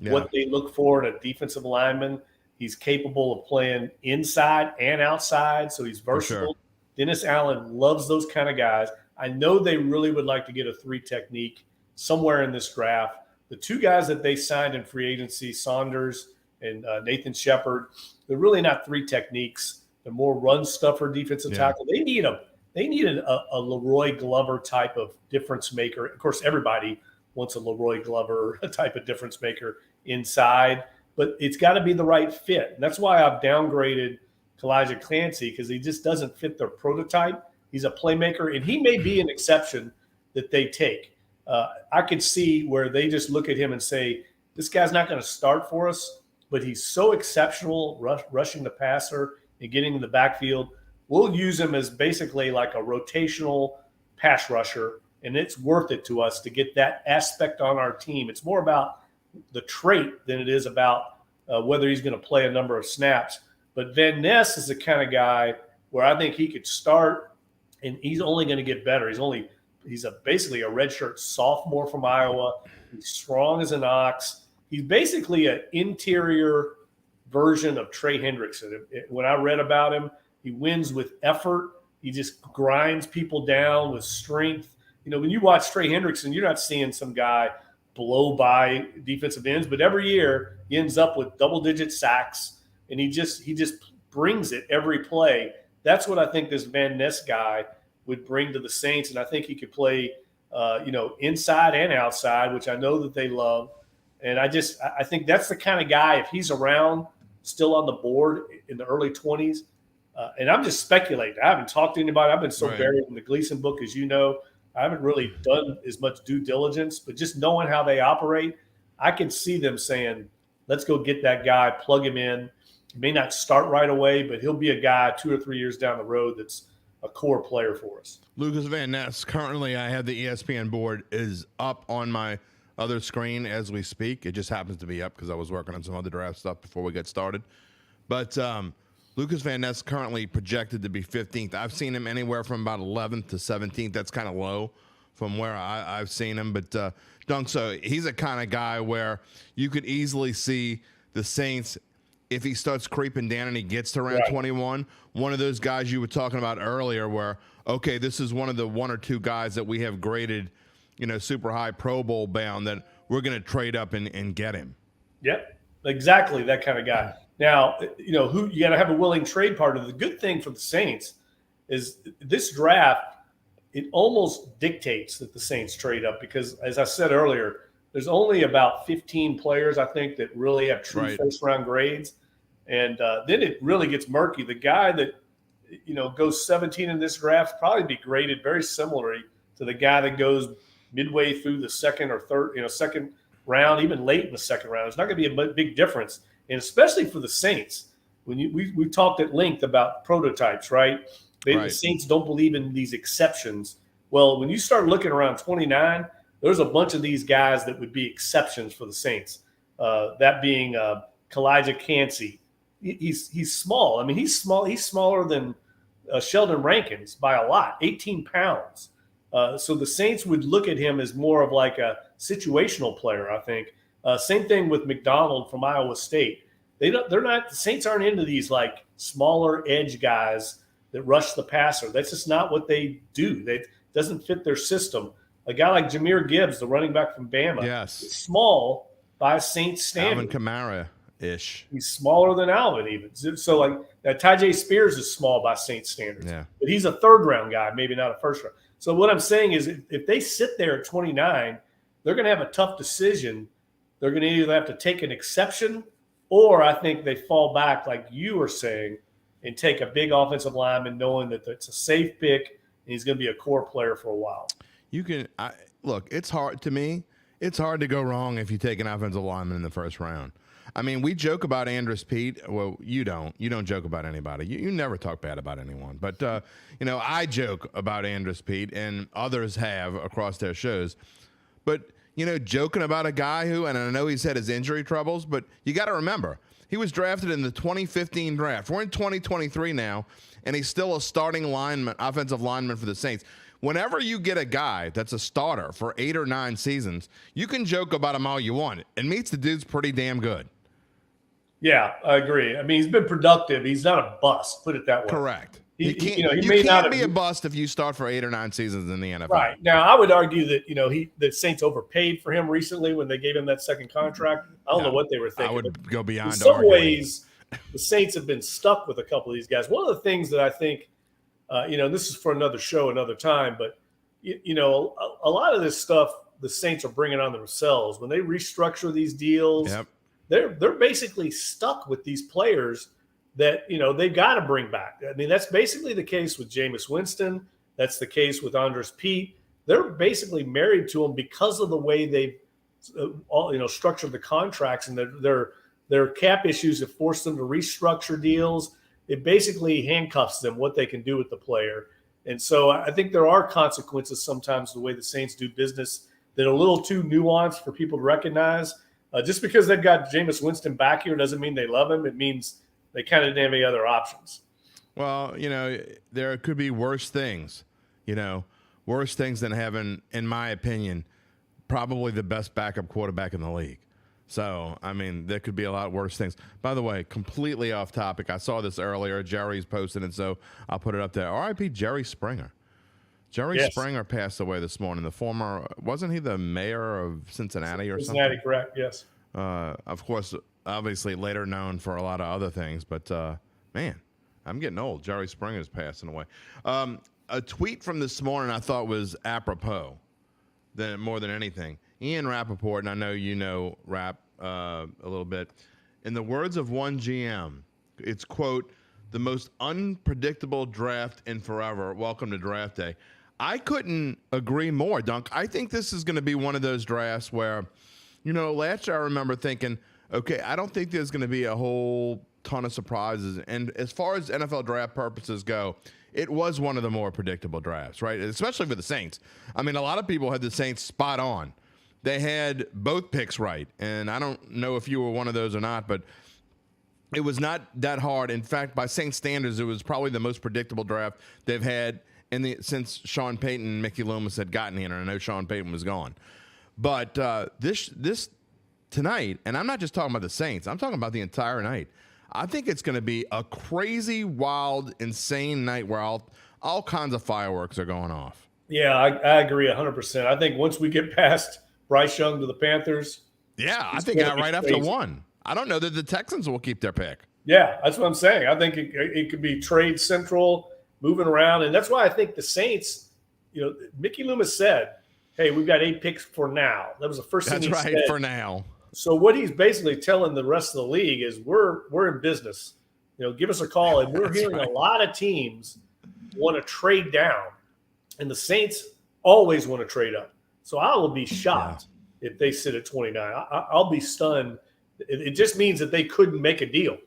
what they look for in a defensive lineman. He's capable of playing inside and outside, so he's versatile. Sure. Dennis Allen loves those kind of guys. I know they really would like to get a 3 technique somewhere in this draft. The 2 guys that they signed in free agency, Saunders and Nathan Shepard, they're really not 3 techniques. They're more run stuffer defensive tackle. They need a Leroy Glover type of difference maker. Of course, everybody wants a Leroy Glover type of difference maker inside, but it's got to be the right fit. And that's why I've downgraded Kalijah Clancy, because he just doesn't fit their prototype. He's a playmaker, and he may be an exception that they take. I could see where they just look at him and say, this guy's not going to start for us, but he's so exceptional rushing the passer and getting in the backfield. We'll use him as basically like a rotational pass rusher, and it's worth it to us to get that aspect on our team. It's more about the trait than it is about whether he's going to play a number of snaps. But Van Ness is the kind of guy where I think he could start, and he's only going to get better. He's basically a redshirt sophomore from Iowa. He's strong as an ox. He's basically an interior version of Trey Hendrickson. When I read about him, he wins with effort. He just grinds people down with strength. You know, when you watch Trey Hendrickson, you're not seeing some guy blow by defensive ends, but every year he ends up with double-digit sacks. And he just brings it every play. That's what I think this Van Ness guy would bring to the Saints, and I think he could play, inside and outside, which I know that they love. And I think that's the kind of guy, if he's around, still on the board in the early 20s. And I'm just speculating. I haven't talked to anybody. I've been so buried in the Gleason book, as you know. I haven't really done as much due diligence, but just knowing how they operate, I can see them saying, let's go get that guy, plug him in. He may not start right away, but he'll be a guy 2 or 3 years down the road that's a core player for us. Lucas Van Ness, currently I have the ESPN board, is up on my other screen as we speak. It just happens to be up because I was working on some other draft stuff before we get started. But Lucas Van Ness currently projected to be 15th. I've seen him anywhere from about 11th to 17th. That's kind of low from where I've seen him. But Dunk, so he's a kind of guy where you could easily see the Saints if he starts creeping down and he gets to around 21, one of those guys you were talking about earlier where, okay, this is one of the one or two guys that we have graded, super high Pro Bowl bound that we're going to trade up and get him. Yep, exactly that kind of guy. Now, who you got to have a willing trade partner. The good thing for the Saints is this draft, it almost dictates that the Saints trade up because, as I said earlier, there's only about 15 players, I think, that really have true first-round grades. And then it really gets murky. The guy that, goes 17 in this draft probably be graded very similarly to the guy that goes midway through the second or third, second round, even late in the second round. It's not going to be a big difference. And especially for the Saints, when we talked at length about prototypes, right? The Saints don't believe in these exceptions. Well, when you start looking around 29, there's a bunch of these guys that would be exceptions for the Saints. That being Kalijah Cansey. He's small. I mean, he's small. He's smaller than Sheldon Rankins by a lot, 18 pounds. So the Saints would look at him as more of like a situational player, I think. Same thing with McDonald from Iowa State. The Saints aren't into these like smaller edge guys that rush the passer. That's just not what they do. It doesn't fit their system. A guy like Jahmyr Gibbs, the running back from Bama, is small by Saints standards. Alvin Kamara-ish. He's smaller than Alvin even. So like Tyjae Spears is small by Saints standards. Yeah. But he's a third-round guy, maybe not a first-round. So what I'm saying is if they sit there at 29, they're going to have a tough decision. They're going to either have to take an exception or I think they fall back, like you were saying, and take a big offensive lineman knowing that it's a safe pick and he's going to be a core player for a while. Look, it's hard to me. It's hard to go wrong if you take an offensive lineman in the first round. I mean, we joke about Andrus Peat. Well, you don't. You don't joke about anybody. You never talk bad about anyone. But, I joke about Andrus Peat, and others have across their shows. But, joking about a guy who, and I know he's had his injury troubles, but you got to remember, he was drafted in the 2015 draft. We're in 2023 now, and he's still a starting offensive lineman for the Saints. Whenever you get a guy that's a starter for 8 or 9 seasons, you can joke about him all you want. It means the dude's pretty damn good. Yeah, I agree. I mean, he's been productive. He's not a bust, put it that way. Correct. You can't be a bust if you start for 8 or 9 seasons in the NFL. Right. Now, I would argue that, the Saints overpaid for him recently when they gave him that second contract. I don't know what they were thinking. I would go beyond in some arguing. ways, the Saints have been stuck with a couple of these guys. One of the things that I think, this is for another show, another time, but, a lot of this stuff the Saints are bringing on themselves. When they restructure these deals, they're basically stuck with these players that, they got to bring back. I mean, that's basically the case with Jameis Winston. That's the case with Andrus Peat. They're basically married to him because of the way they've, structured the contracts, and their cap issues have forced them to restructure deals. It basically handcuffs them what they can do with the player. And so I think there are consequences sometimes the way the Saints do business that are a little too nuanced for people to recognize. Just because they've got Jameis Winston back here doesn't mean they love him. It means they kind of didn't have any other options. Well, there could be worse things, worse things than having, in my opinion, probably the best backup quarterback in the league. So, I mean, there could be a lot worse things. By the way, completely off topic. I saw this earlier. Jerry's posted it, so I'll put it up there. R.I.P. Jerry Springer. Jerry Springer passed away this morning. The former, wasn't he the mayor of Cincinnati or something? Cincinnati, correct, yes. Of course, obviously later known for a lot of other things, but man, I'm getting old. Jerry Springer's passing away. A tweet from this morning I thought was apropos more than anything. Ian Rappaport, and I know you know Rapp a little bit. In the words of one GM, it's, quote, the most unpredictable draft in forever. Welcome to draft day. I couldn't agree more, Dunk. I think this is going to be one of those drafts where, last year I remember thinking, okay, I don't think there's going to be a whole ton of surprises. And as far as NFL draft purposes go, it was one of the more predictable drafts, right? Especially for the Saints. I mean, a lot of people had the Saints spot on. They had both picks right. And I don't know if you were one of those or not, but it was not that hard. In fact, by Saints standards, it was probably the most predictable draft they've had since Sean Payton and Mickey Loomis had gotten here. And I know Sean Payton was gone. But this tonight, and I'm not just talking about the Saints, I'm talking about the entire night. I think it's going to be a crazy, wild, insane night where all kinds of fireworks are going off. Yeah, I agree 100%. I think once we get past Bryce Young to the Panthers, yeah, I think right after one. I don't know that the Texans will keep their pick. Yeah, that's what I'm saying. I think it could be trade central, moving around, and that's why I think the Saints. Mickey Loomis said, "Hey, we've got 8 picks for now." That was the first thing he said. That's right, for now. So what he's basically telling the rest of the league is we're in business. Give us a call. And we're hearing a lot of teams want to trade down, and the Saints always want to trade up. So I will be shocked if they sit at 29. I'll be stunned. It just means that they couldn't make a deal.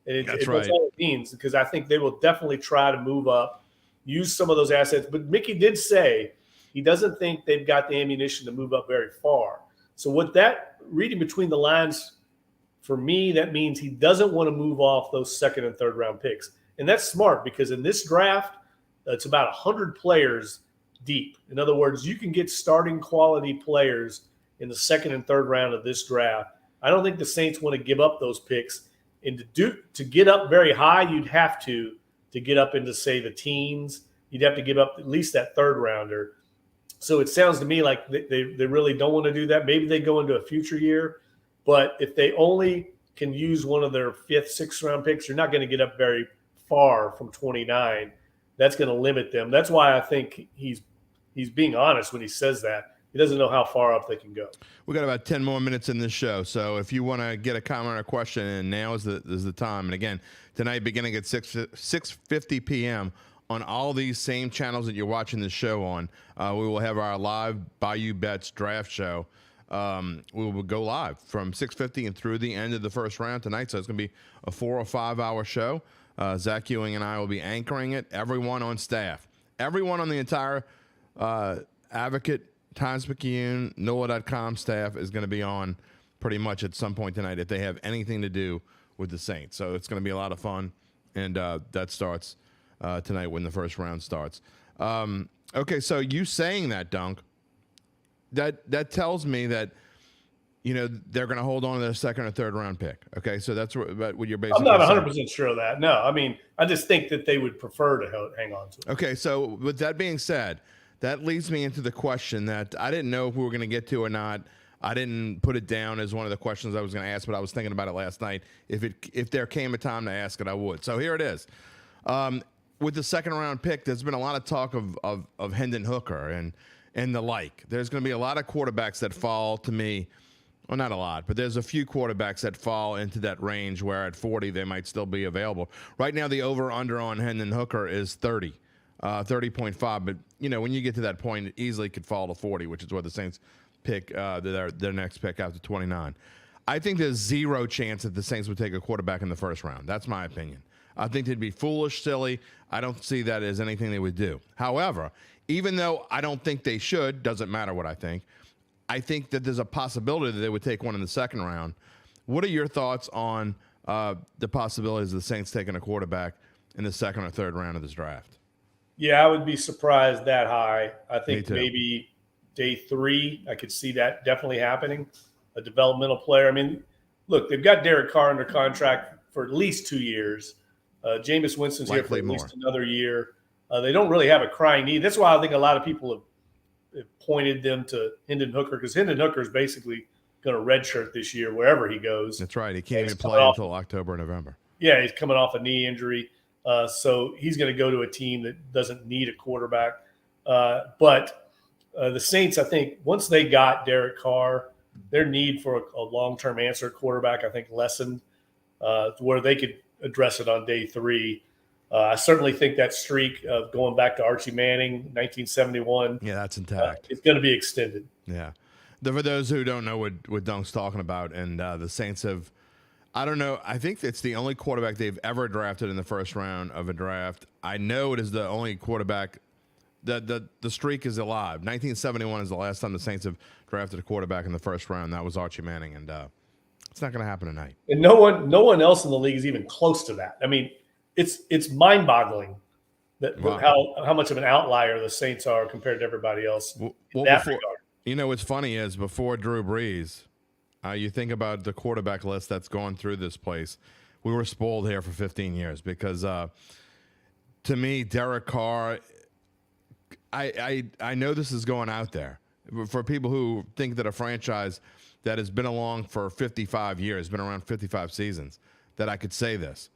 And that's all it means, because I think they will definitely try to move up, use some of those assets. But Mickey did say he doesn't think they've got the ammunition to move up very far. So what that reading between the lines, for me, that means he doesn't want to move off those second and third round picks. And that's smart, because in this draft, it's about 100 players deep. In other words, you can get starting quality players in the second and third round of this draft. I don't think the Saints want to give up those picks. And to get up very high, you'd have to get up into, say, the teens. You'd have to give up at least that third rounder. So it sounds to me like they really don't want to do that. Maybe they go into a future year. But if they only can use one of their 5th, 6th round picks, you're not going to get up very far from 29. That's going to limit them. That's why I think he's being honest when he says that. He doesn't know how far up they can go. We got about 10 more minutes in this show, so if you want to get a comment or question, and now is the time. And again, tonight beginning at 6:50 p.m. on all these same channels that you're watching this show on, we will have our live Bayou Bets draft show. We will go live from 6:50 and through the end of the first round tonight, so it's going to be a 4 or 5 hour show. Zach Ewing and I will be anchoring it. Everyone on staff, everyone on the entire Advocate, Times-Picayune, NOLA.com staff is going to be on pretty much at some point tonight if they have anything to do with the Saints. So it's going to be a lot of fun, and that starts tonight when the first round starts. Okay, so you saying that, Dunk, that tells me that they're going to hold on to their second or third round pick. Okay, so that's what you're basically. I'm not 100% sure of that. No, I mean, I just think that they would prefer to hang on to it. Okay, so with that being said, that leads me into the question that I didn't know if we were going to get to or not. I didn't put it down as one of the questions I was going to ask, but I was thinking about it last night. If there came a time to ask it, I would. So here it is. With the second round pick, there's been a lot of talk of Hendon Hooker and the like. There's going to be a lot of quarterbacks that fall to me. Well, not a lot, but there's a few quarterbacks that fall into that range where at 40 they might still be available. Right now, the over-under on Hendon Hooker is 30. 30.5, but when you get to that point, it easily could fall to 40, which is what the Saints pick their next pick out to 29. I think there's zero chance that the Saints would take a quarterback in the first round. That's my opinion. I think they'd be foolish, silly. I don't see that as anything they would do. However, even though I don't think they should, doesn't matter what I think that there's a possibility that they would take one in the second round. What are your thoughts on the possibilities of the Saints taking a quarterback in the second or third round of this draft? Yeah, I would be surprised that high. I think maybe day 3, I could see that definitely happening. A developmental player. I mean, look, they've got Derek Carr under contract for at least 2 years. Jameis Winston's here for at least another year. They don't really have a crying need. That's why I think a lot of people have pointed them to Hendon Hooker, because Hendon Hooker is basically going to redshirt this year wherever he goes. That's right. He can't even play until October or November. Yeah, he's coming off a knee injury. So he's going to go to a team that doesn't need a quarterback. But the Saints, I think, once they got Derek Carr, their need for a long-term answer quarterback, I think, lessened where they could address it on day 3. I certainly think that streak of going back to Archie Manning, 1971. Yeah, that's intact. It's going to be extended. Yeah. For those who don't know what Dunk's talking about, and the Saints have, I don't know, I think it's the only quarterback they've ever drafted in the first round of a draft. I know it is the only quarterback. The streak is alive. 1971 is the last time the Saints have drafted a quarterback in the first round. That was Archie Manning, and it's not going to happen tonight. And no one else in the league is even close to that. I mean, it's mind-boggling that how much of an outlier the Saints are compared to everybody else. What's funny is before Drew Brees, you think about the quarterback list that's gone through this place we were spoiled here for 15 years because to me, Derek Carr, I know this is going out there for people who think that a franchise that has been along for 55 years, been around 55 seasons, that I could say this.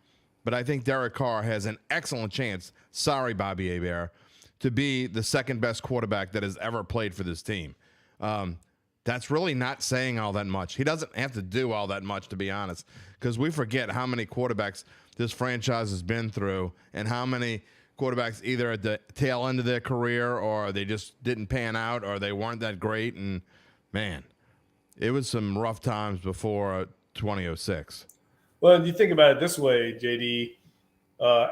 But I think Derek Carr has an excellent chance, sorry, Bobby Hebert, to be the second best quarterback that has ever played for this team. That's really not saying all that much. He doesn't have to do all that much, to be honest, because we forget how many quarterbacks this franchise has been through and how many quarterbacks either at the tail end of their career or they just didn't pan out or they weren't that great. And, man, it was some rough times before 2006. Well, you think about it this way, JD.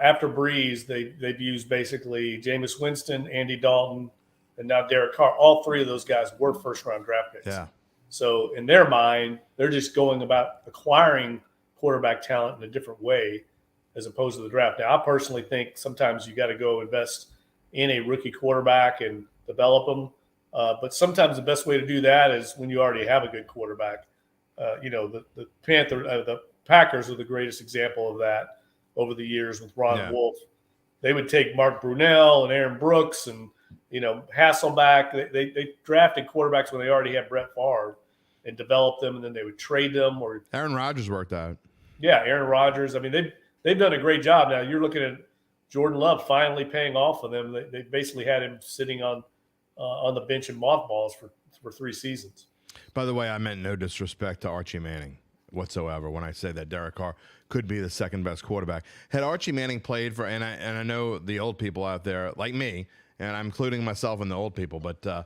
After Breeze, they've used basically Jameis Winston, Andy Dalton, and now Derek Carr. All three of those guys were first-round draft picks. Yeah. So in their mind, they're just going about acquiring quarterback talent in a different way as opposed to the draft. Now, I personally think sometimes you got to go invest in a rookie quarterback and develop them. But sometimes the best way to do that is when you already have a good quarterback. The Packers are the greatest example of that over the years with Ron Wolf. They would take Mark Brunell and Aaron Brooks and Hasselbeck. They drafted quarterbacks when they already had Brett Favre and developed them, and then they would trade them. Or Aaron Rodgers worked out. Yeah, Aaron Rodgers. I mean, they've done a great job. Now you're looking at Jordan Love finally paying off on them. They basically had him sitting on the bench in mothballs for 3 seasons. By the way, I meant no disrespect to Archie Manning whatsoever when I say that Derek Carr could be the second best quarterback. Had Archie Manning played for, and I know the old people out there like me, and I'm including myself in the old people, but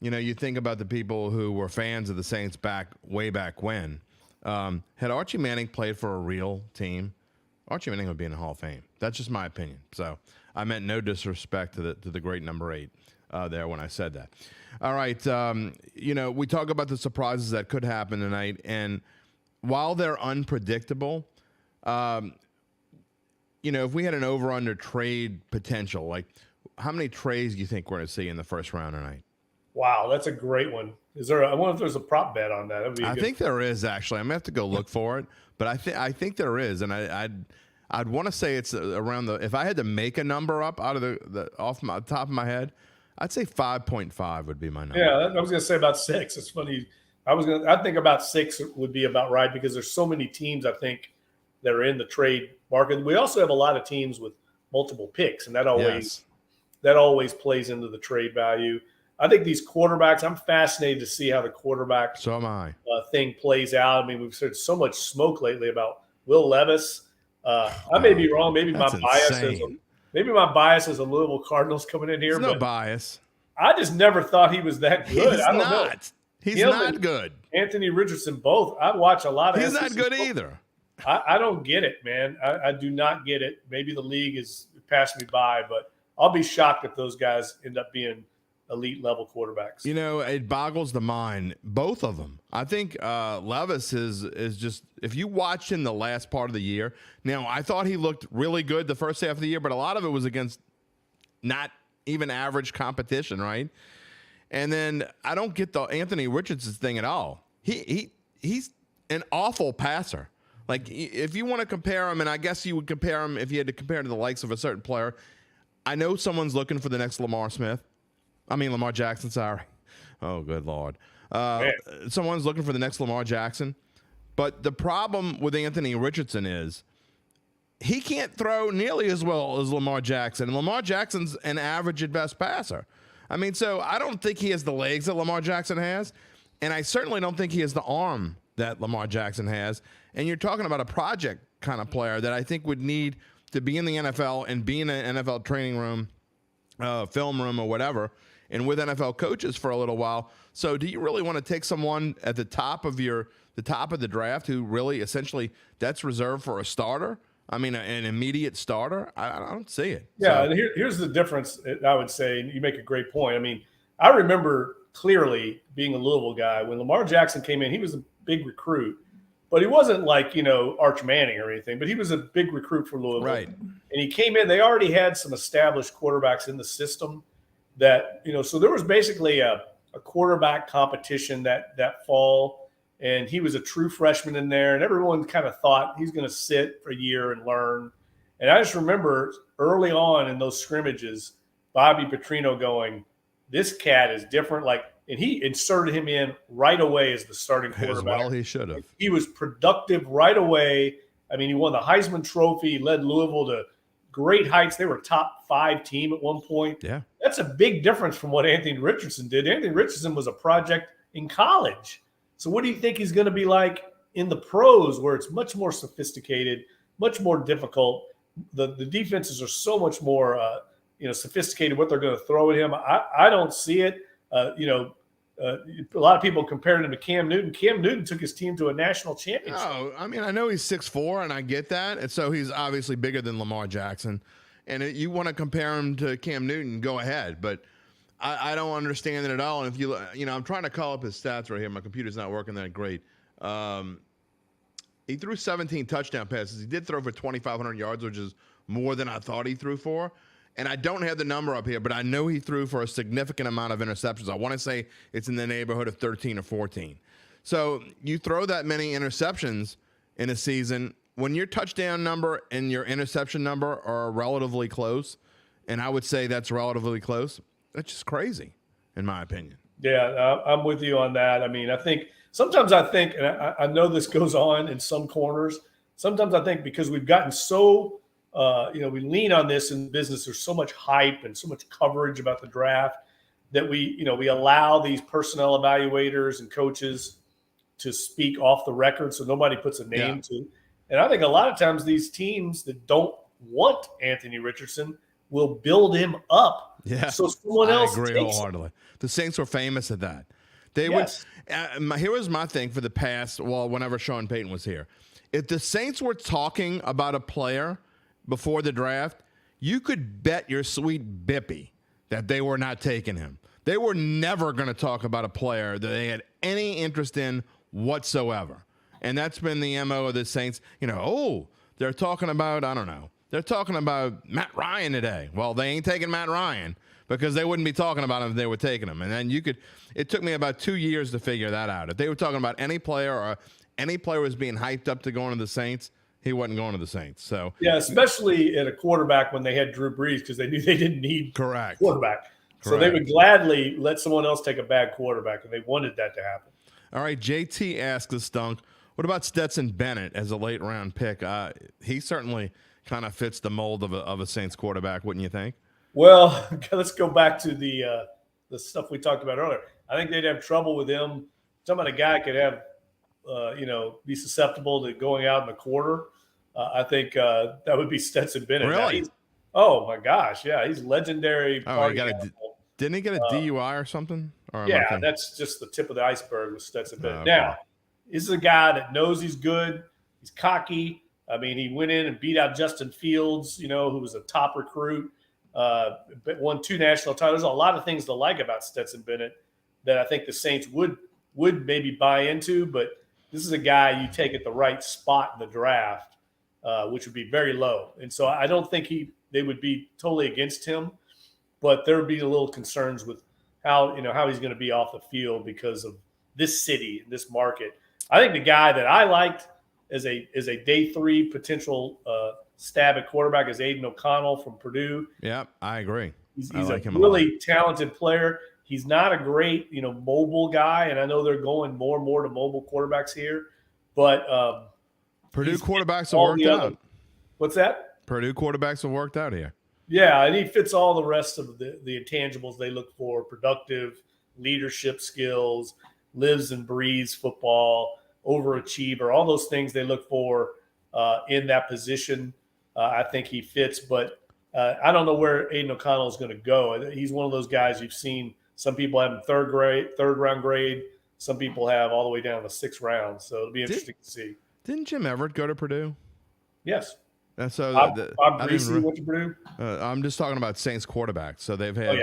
you think about the people who were fans of the Saints way back when. Had Archie Manning played for a real team, Archie Manning would be in the Hall of Fame. That's just my opinion. So I meant no disrespect to the great number 8 there when I said that. All right, we talk about the surprises that could happen tonight, and while they're unpredictable, if we had an over-under trade potential, like how many trades do you think we're going to see in the first round tonight? Wow, that's a great one. I wonder if there's a prop bet on that. I think there is, actually. I'm going to have to go look for it, but I think there is, and I'd want to say it's around if I had to make a number up out of the off my top of my head, I'd say 5.5 would be my number. Yeah, I was going to say about 6. It's funny. I think about 6 would be about right because there's so many teams I think that are in the trade market. We also have a lot of teams with multiple picks, and that always plays into the trade value. I think these quarterbacks, I'm fascinated to see how the quarterback thing plays out. I mean, we've heard so much smoke lately about Will Levis. I may be wrong. Maybe my bias is a Louisville Cardinals coming in here. There's no bias. I just never thought he was that good. He's I don't not. know. He's not good. Anthony Richardson, both. I watch a lot of He's SEC not good football. either. I don't get it, man. I do not get it. Maybe the league is passing me by, but I'll be shocked if those guys end up being elite level quarterbacks. It boggles the mind. Both of them. I think Levis is just, if you watched him the last part of the year, now I thought he looked really good the first half of the year, but a lot of it was against not even average competition, right? And then I don't get the Anthony Richardson thing at all. He's an awful passer. Like, if you want to compare him, and I guess you would compare him if you had to compare to the likes of a certain player, I know someone's looking for the next Lamar Jackson, sorry. Oh, good Lord. Someone's looking for the next Lamar Jackson. But the problem with Anthony Richardson is he can't throw nearly as well as Lamar Jackson. And Lamar Jackson's an average at best passer. I mean, so I don't think he has the legs that Lamar Jackson has, and I certainly don't think he has the arm that Lamar Jackson has. And you're talking about a project kind of player that I think would need to be in the NFL and be in an NFL training room, film room or whatever, and with NFL coaches for a little while. So do you really want to take someone at the top of the draft who really essentially that's reserved for a starter? I mean, an immediate starter? I don't see it. Yeah, and here's the difference, I would say. You make a great point. I mean, I remember clearly being a Louisville guy. When Lamar Jackson came in, he was a big recruit. But he wasn't like, Arch Manning or anything. But he was a big recruit for Louisville. Right. And he came in. They already had some established quarterbacks in the system that, so there was basically a quarterback competition that fall. and he was a true freshman in there, and everyone kind of thought he's going to sit for a year and learn. And I just remember early on in those scrimmages, Bobby Petrino going, "This cat is different." And he inserted him in right away as the starting quarterback. As well, he should have. He was productive right away. I mean, he won the Heisman Trophy, led Louisville to great heights. They were a top 5 team at one point. Yeah. That's a big difference from what Anthony Richardson did. Anthony Richardson was a project in college. So what do you think he's going to be like in the pros, where it's much more sophisticated, much more difficult? The defenses are so much more sophisticated what they're going to throw at him. I don't see it. A lot of people compared him to Cam Newton. Cam Newton took his team to a national championship. No, I mean, I know he's 6'4", and I get that. And so he's obviously bigger than Lamar Jackson. And you want to compare him to Cam Newton, go ahead. But I don't understand it at all. And if I'm trying to call up his stats right here. My computer's not working that great. He threw 17 touchdown passes. He did throw for 2,500 yards, which is more than I thought he threw for. And I don't have the number up here, but I know he threw for a significant amount of interceptions. I want to say it's in the neighborhood of 13 or 14. So you throw that many interceptions in a season, when your touchdown number and your interception number are relatively close, and I would say that's relatively close, that's just crazy, in my opinion. Yeah, I'm with you on that. I mean, sometimes I think, and I know this goes on in some corners, sometimes I think because we've gotten so we lean on this in business. There's so much hype and so much coverage about the draft that we allow these personnel evaluators and coaches to speak off the record, so nobody puts a name to. And I think a lot of times these teams that don't want Anthony Richardson will build him up. Yeah, so someone else. I agree wholeheartedly. The Saints were famous at that. They would. Here was my thing for the past. Well, whenever Sean Payton was here, if the Saints were talking about a player before the draft, you could bet your sweet bippy that they were not taking him. They were never going to talk about a player that they had any interest in whatsoever. And that's been the MO of the Saints. They're talking about, I don't know, they're talking about Matt Ryan today. Well, they ain't taking Matt Ryan because they wouldn't be talking about him if they were taking him. And then it took me about 2 years to figure that out. If they were talking about any player or any player was being hyped up to going to the Saints, he wasn't going to the Saints. So yeah, especially at a quarterback when they had Drew Brees, because they knew they didn't need quarterback. Correct. So they would gladly let someone else take a bad quarterback, and they wanted that to happen. All right, JT asked us, Dunk, what about Stetson Bennett as a late-round pick? He certainly kind of fits the mold of a Saints quarterback, wouldn't you think? Well, let's go back to the stuff we talked about earlier. I think they'd have trouble with him. Some of the guy could have, be susceptible to going out in the quarter. I think that would be Stetson Bennett. Really? Oh my gosh, yeah, he's legendary. Oh, didn't he get a DUI or something? Or yeah, that's just the tip of the iceberg with Stetson Bennett. Okay. Now, this is a guy that knows he's good. He's cocky. I mean, he went in and beat out Justin Fields, who was a top recruit, won 2 national titles. There's a lot of things to like about Stetson Bennett that I think the Saints would maybe buy into, but this is a guy you take at the right spot in the draft, which would be very low. And so I don't think they would be totally against him, but there would be a little concerns with how he's going to be off the field because of this city, this market. I think the guy that I liked as a day 3 potential stab at quarterback is Aiden O'Connell from Purdue. Yeah, I agree. He's a really talented player. He's not a great, mobile guy, and I know they're going more and more to mobile quarterbacks here, but Purdue quarterbacks have worked out. What's that? Purdue quarterbacks have worked out here. Yeah, and he fits all the rest of the intangibles they look for: productive, leadership skills, lives and breathes football, overachiever, all those things they look for in that position. I think he fits, but I don't know where Aiden O'Connell is going to go. He's one of those guys you've seen. Some people have him third round grade. Some people have all the way down to 6th round. So it'll be interesting to see. Didn't Jim Everett go to Purdue? Yes. And so Bob Greasy went to Purdue. I'm just talking about Saints quarterbacks. So they've had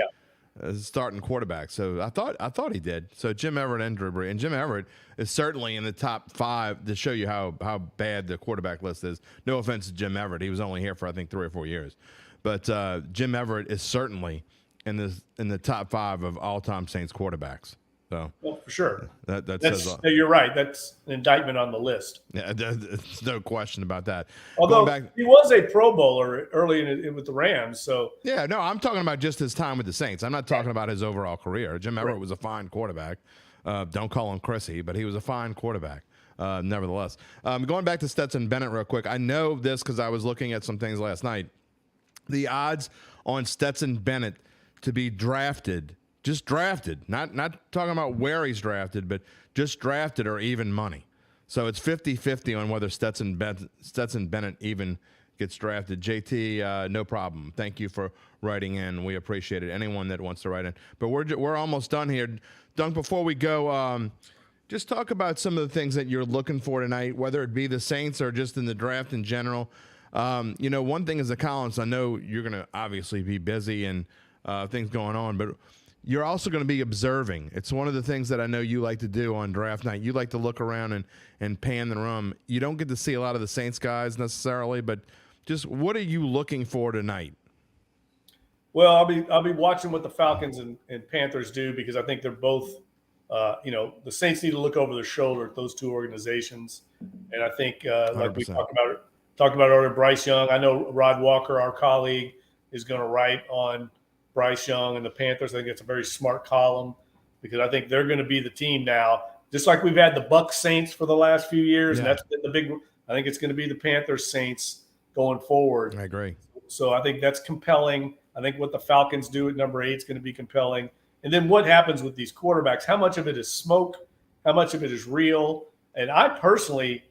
starting quarterback. So I thought he did. So Jim Everett and Drew Brees. And Jim Everett is certainly in the top 5 to show you how bad the quarterback list is. No offense to Jim Everett. He was only here for, I think, 3 or 4 years. But Jim Everett is certainly in the top 5 of all-time Saints quarterbacks. So well, for sure. that That's says you're right. That's an indictment on the list. yeah, there's no question about that. Going Although back, he was a Pro Bowler early with the Rams, so yeah, no, I'm talking about just his time with the Saints. I'm not talking about his overall career. Jim Everett was a fine quarterback. Don't call him Chrissy, but he was a fine quarterback. Nevertheless, going back to Stetson Bennett real quick. I know this because I was looking at some things last night. The odds on Stetson Bennett to be drafted, just drafted, not talking about where he's drafted, but just drafted are even money. So it's 50-50 on whether Stetson Bennett even gets drafted. JT, no problem. Thank you for writing in. We appreciate it. Anyone that wants to write in. But we're almost done here. Dunk, before we go, just talk about some of the things that you're looking for tonight, whether it be the Saints or just in the draft in general. One thing is the Collins, I know you're going to obviously be busy and things going on, but you're also going to be observing. It's one of the things that I know you like to do on draft night. You like to look around and pan the room. You don't get to see a lot of the Saints guys necessarily, but just what are you looking for tonight? well, I'll be watching what the Falcons and Panthers do because I think they're both. The Saints need to look over their shoulder at those two organizations, and I think like we 100%. talked about earlier, Bryce Young. I know Rod Walker, our colleague, is going to write on Bryce Young and the Panthers. I think it's a very smart column because I think they're going to be the team now, just like we've had the Bucs Saints for the last few years, and that's been the big. I think it's going to be the Panthers Saints going forward. I agree. So I think that's compelling. I think what the Falcons do at number 8 is going to be compelling. And then what happens with these quarterbacks? How much of it is smoke? How much of it is real? And I personally,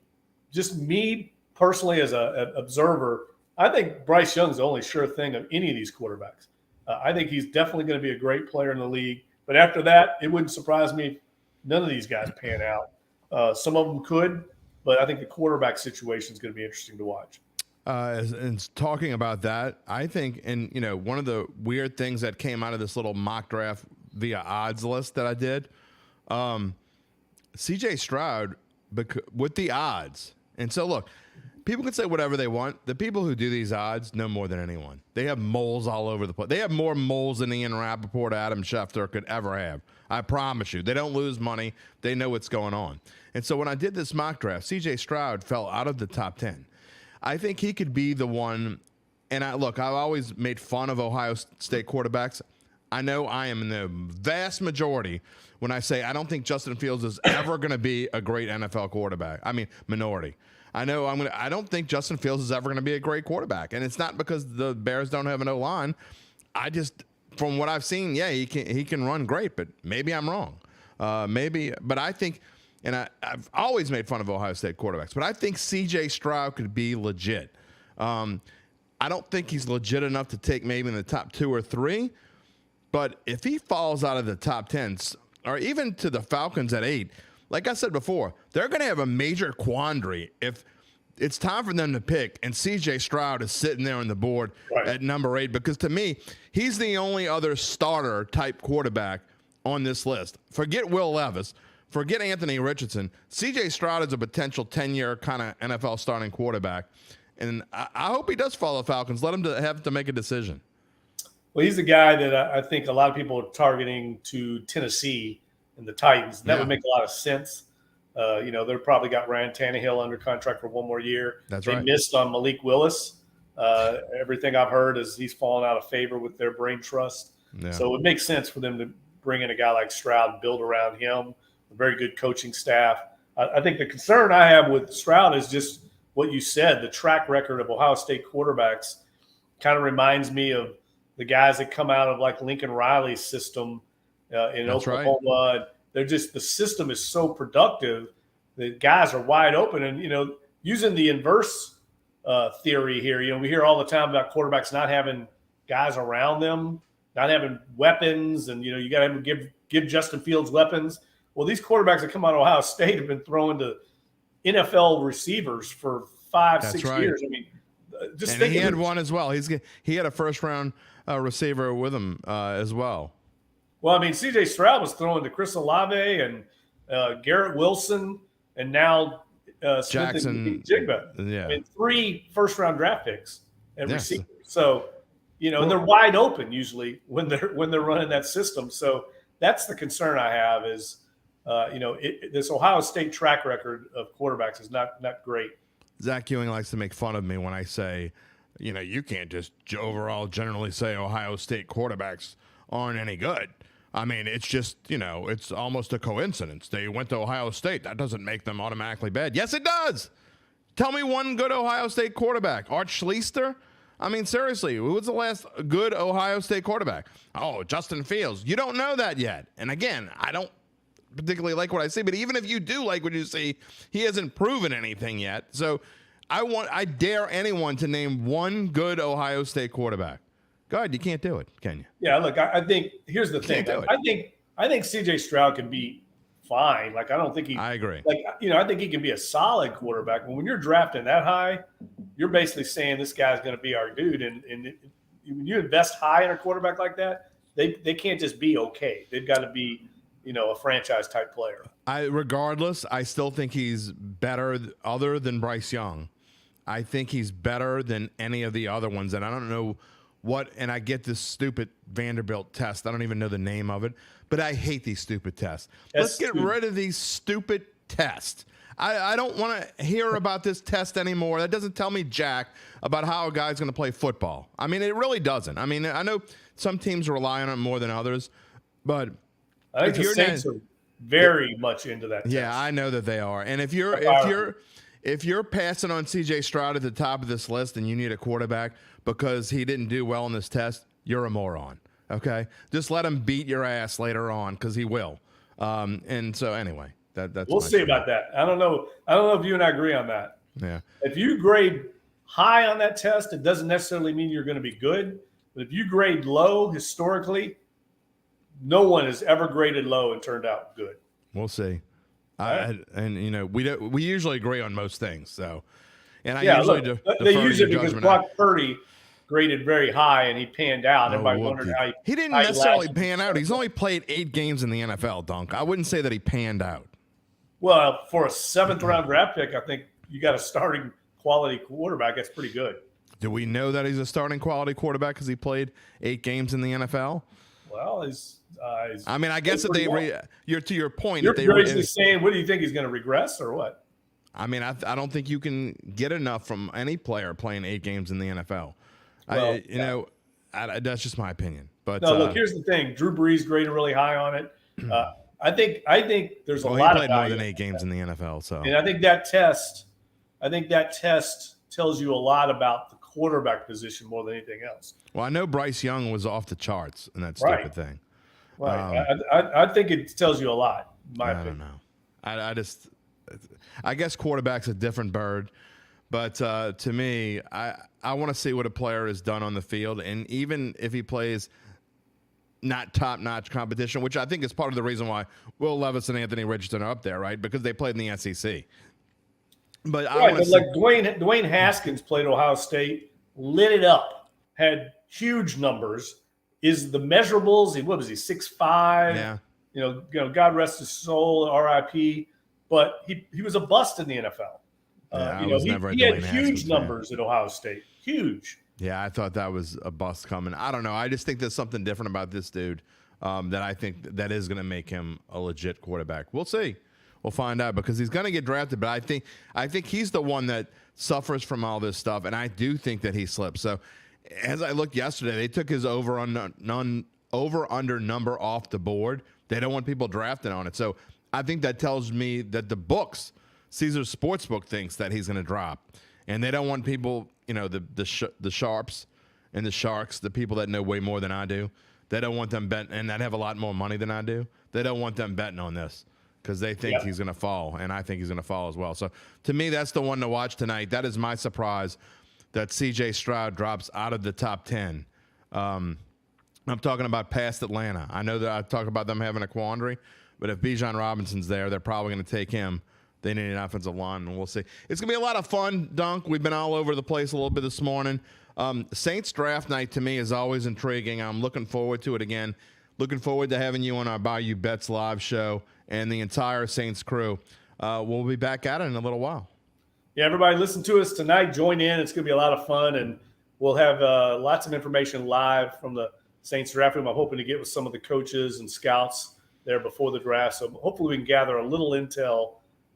as an observer, I think Bryce Young's the only sure thing of any of these quarterbacks. I think he's definitely going to be a great player in the league. But after that, it wouldn't surprise me if none of these guys pan out. Some of them could, but I think the quarterback situation is going to be interesting to watch. And talking about that, I think, and one of the weird things that came out of this little mock draft via odds list that I did, CJ Stroud with the odds. And so look, people can say whatever they want. The people who do these odds know more than anyone. They have moles all over the place. They have more moles than Ian Rappaport, Adam Schefter could ever have. I promise you. They don't lose money. They know what's going on. And so when I did this mock draft, CJ Stroud fell out of the top 10. I think he could be the one. And I've always made fun of Ohio State quarterbacks. I know I am in the vast majority when I say I don't think Justin Fields is ever going to be a great NFL quarterback. I mean, minority. I don't think Justin Fields is ever going to be a great quarterback. And it's not because the Bears don't have an O-line. From what I've seen, yeah, he can run great, but maybe I'm wrong. But I think, and I've always made fun of Ohio State quarterbacks, but I think C.J. Stroud could be legit. I don't think he's legit enough to take maybe in the top 2 or 3, but if he falls out of the top 10 or even to the Falcons at 8, like I said before, they're going to have a major quandary if it's time for them to pick and C.J. Stroud is sitting there on the board at number 8, because to me, he's the only other starter type quarterback on this list. Forget Will Levis. Forget Anthony Richardson. C.J. Stroud is a potential 10-year kind of NFL starting quarterback. And I hope he does follow the Falcons. Let him have to make a decision. Well, he's the guy that I think a lot of people are targeting to Tennessee and the Titans. That would make a lot of sense. They're probably got Ryan Tannehill under contract for one more year. That's right. They missed on Malik Willis. Everything I've heard is he's fallen out of favor with their brain trust. Yeah. So it would make sense for them to bring in a guy like Stroud and build around him. A very good coaching staff. I think the concern I have with Stroud is just what you said. The track record of Ohio State quarterbacks kind of reminds me of the guys that come out of like Lincoln Riley's system in Oklahoma. Right. They're just, the system is so productive that guys are wide open. And, using the inverse theory here, we hear all the time about quarterbacks not having guys around them, not having weapons. And, you got to give Justin Fields weapons. Well, these quarterbacks that come out of Ohio State have been throwing to NFL receivers for 5-6 years. I mean, he had one as well. He had a first-round receiver with him as well. Well, I mean, C.J. Stroud was throwing to Chris Olave and Garrett Wilson, and now Jackson and Jigba. Yeah, I mean, 3 first-round draft picks at receiver. So, and they're wide open usually when they're running that system. So that's the concern I have is, this Ohio State track record of quarterbacks is not great. Zach Ewing likes to make fun of me when I say, you can't just overall generally say Ohio State quarterbacks aren't any good. I mean, it's just, it's almost a coincidence. They went to Ohio State. That doesn't make them automatically bad. Yes, it does. Tell me one good Ohio State quarterback. Art Schlichter? I mean, seriously, who was the last good Ohio State quarterback? Oh, Justin Fields. You don't know that yet. And again, I don't particularly like what I see, but even if you do like what you see, he hasn't proven anything yet. So I dare anyone to name one good Ohio State quarterback. Go ahead, you can't do it, can you? Yeah, look, I think here's the thing. I think CJ Stroud can be fine. Like, I don't think I agree. Like, I think he can be a solid quarterback. But when you're drafting that high, you're basically saying this guy's going to be our dude. And when you invest high in a quarterback like that, they can't just be okay. They've got to be, a franchise type player. Regardless, I still think he's better other than Bryce Young. I think he's better than any of the other ones. And I don't know and I get this stupid Vanderbilt test. I don't even know the name of it, but I hate these stupid tests. Let's get rid of these stupid tests. I don't want to hear about this test anymore. That doesn't tell me jack about how a guy's going to play football. I mean, it really doesn't. I mean, I know some teams rely on it more than others, but I think the Saints are very much into that test. Yeah, I know that they are. And if you're passing on CJ Stroud at the top of this list and you need a quarterback because he didn't do well in this test, you're a moron. Okay? Just let him beat your ass later on because he will. And so anyway, that's we'll see about that. I don't know if you and I agree on that. Yeah. If you grade high on that test, it doesn't necessarily mean you're going to be good. But if you grade low historically, no one has ever graded low and turned out good. We'll see. Right. We usually agree on most things. So, and I they use it because Brock Purdy graded very high and he panned out. Everybody wondered how he didn't necessarily pan out. He's only played 8 games in the NFL, Dunk. I wouldn't say that he panned out. Well, for a 7th round draft pick, I think you got a starting quality quarterback. That's pretty good. Do we know that he's a starting quality quarterback because he played 8 games in the NFL? Well, I mean, I guess that you're to your point. You're basically saying, what do you think, he's going to regress or what? I mean, I don't think you can get enough from any player playing 8 games in the NFL. Well, that's just my opinion. But no, look, here's the thing. Drew Brees graded really high on it. I think there's a lot of value. He played more than 8 games in the NFL. So, and I think that test tells you a lot about the quarterback position more than anything else. Well, I know Bryce Young was off the charts in that stupid thing. Right. I think it tells you a lot. I don't know. I guess quarterback's a different bird, but to me, I want to see what a player has done on the field, and even if he plays not top-notch competition, which I think is part of the reason why Will Levis and Anthony Richardson are up there, right? Because they played in the SEC. But like Dwayne Haskins played Ohio State, lit it up, had huge numbers. Is the measurables? What was he? 6'5"? Yeah. God rest his soul, R.I.P. But he was a bust in the NFL. He had huge numbers at Ohio State. Huge. Yeah, I thought that was a bust coming. I don't know. I just think there's something different about this dude that I think that is going to make him a legit quarterback. We'll see. We'll find out because he's going to get drafted. But I think he's the one that suffers from all this stuff, and I do think that he slips. So as I looked yesterday, they took his over-under number off the board. They don't want people drafting on it. So I think that tells me that the books, Caesars Sportsbook, thinks that he's going to drop. And they don't want people, the sharps and the sharks, the people that know way more than I do, they don't want them betting, and that have a lot more money than I do. They don't want them betting on this because they think he's going to fall, and I think he's going to fall as well. So to me, that's the one to watch tonight. That is my surprise that C.J. Stroud drops out of the top 10. I'm talking about past Atlanta. I know that I talk about them having a quandary, but if Bijan Robinson's there, they're probably going to take him. They need an offensive line, and we'll see. It's going to be a lot of fun, Dunk. We've been all over the place a little bit this morning. Saints draft night, to me, is always intriguing. I'm looking forward to it again. Looking forward to having you on our Bayou Bets live show and the entire Saints crew. We'll be back at it in a little while. Yeah, everybody listen to us tonight. Join in. It's going to be a lot of fun, and we'll have lots of information live from the Saints draft room. I'm hoping to get with some of the coaches and scouts there before the draft. So hopefully we can gather a little intel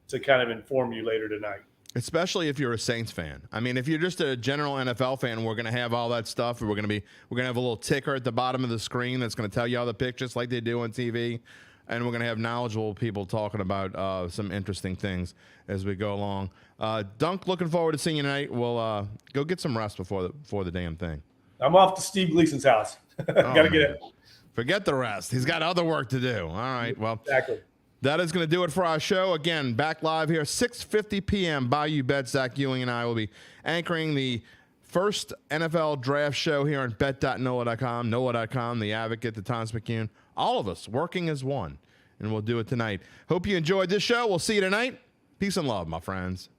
to kind of inform you later tonight. Especially if you're a Saints fan. I mean, if you're just a general NFL fan, we're going to have all that stuff. We're going to have a little ticker at the bottom of the screen that's going to tell you all the pictures like they do on TV. And we're going to have knowledgeable people talking about some interesting things as we go along. Dunk, looking forward to seeing you tonight. We'll go get some rest before the damn thing. I'm off to Steve Gleason's house. Got to get it. Forget the rest. He's got other work to do. All right. Well, exactly. That is going to do it for our show. Again, back live here, 6:50 p.m. Bayou Bet. Zach Ewing and I will be anchoring the first NFL draft show here on bet.nola.com, nola.com, The Advocate, the Thomas McCune. All of us working as one, and we'll do it tonight. Hope you enjoyed this show. We'll see you tonight. Peace and love, my friends.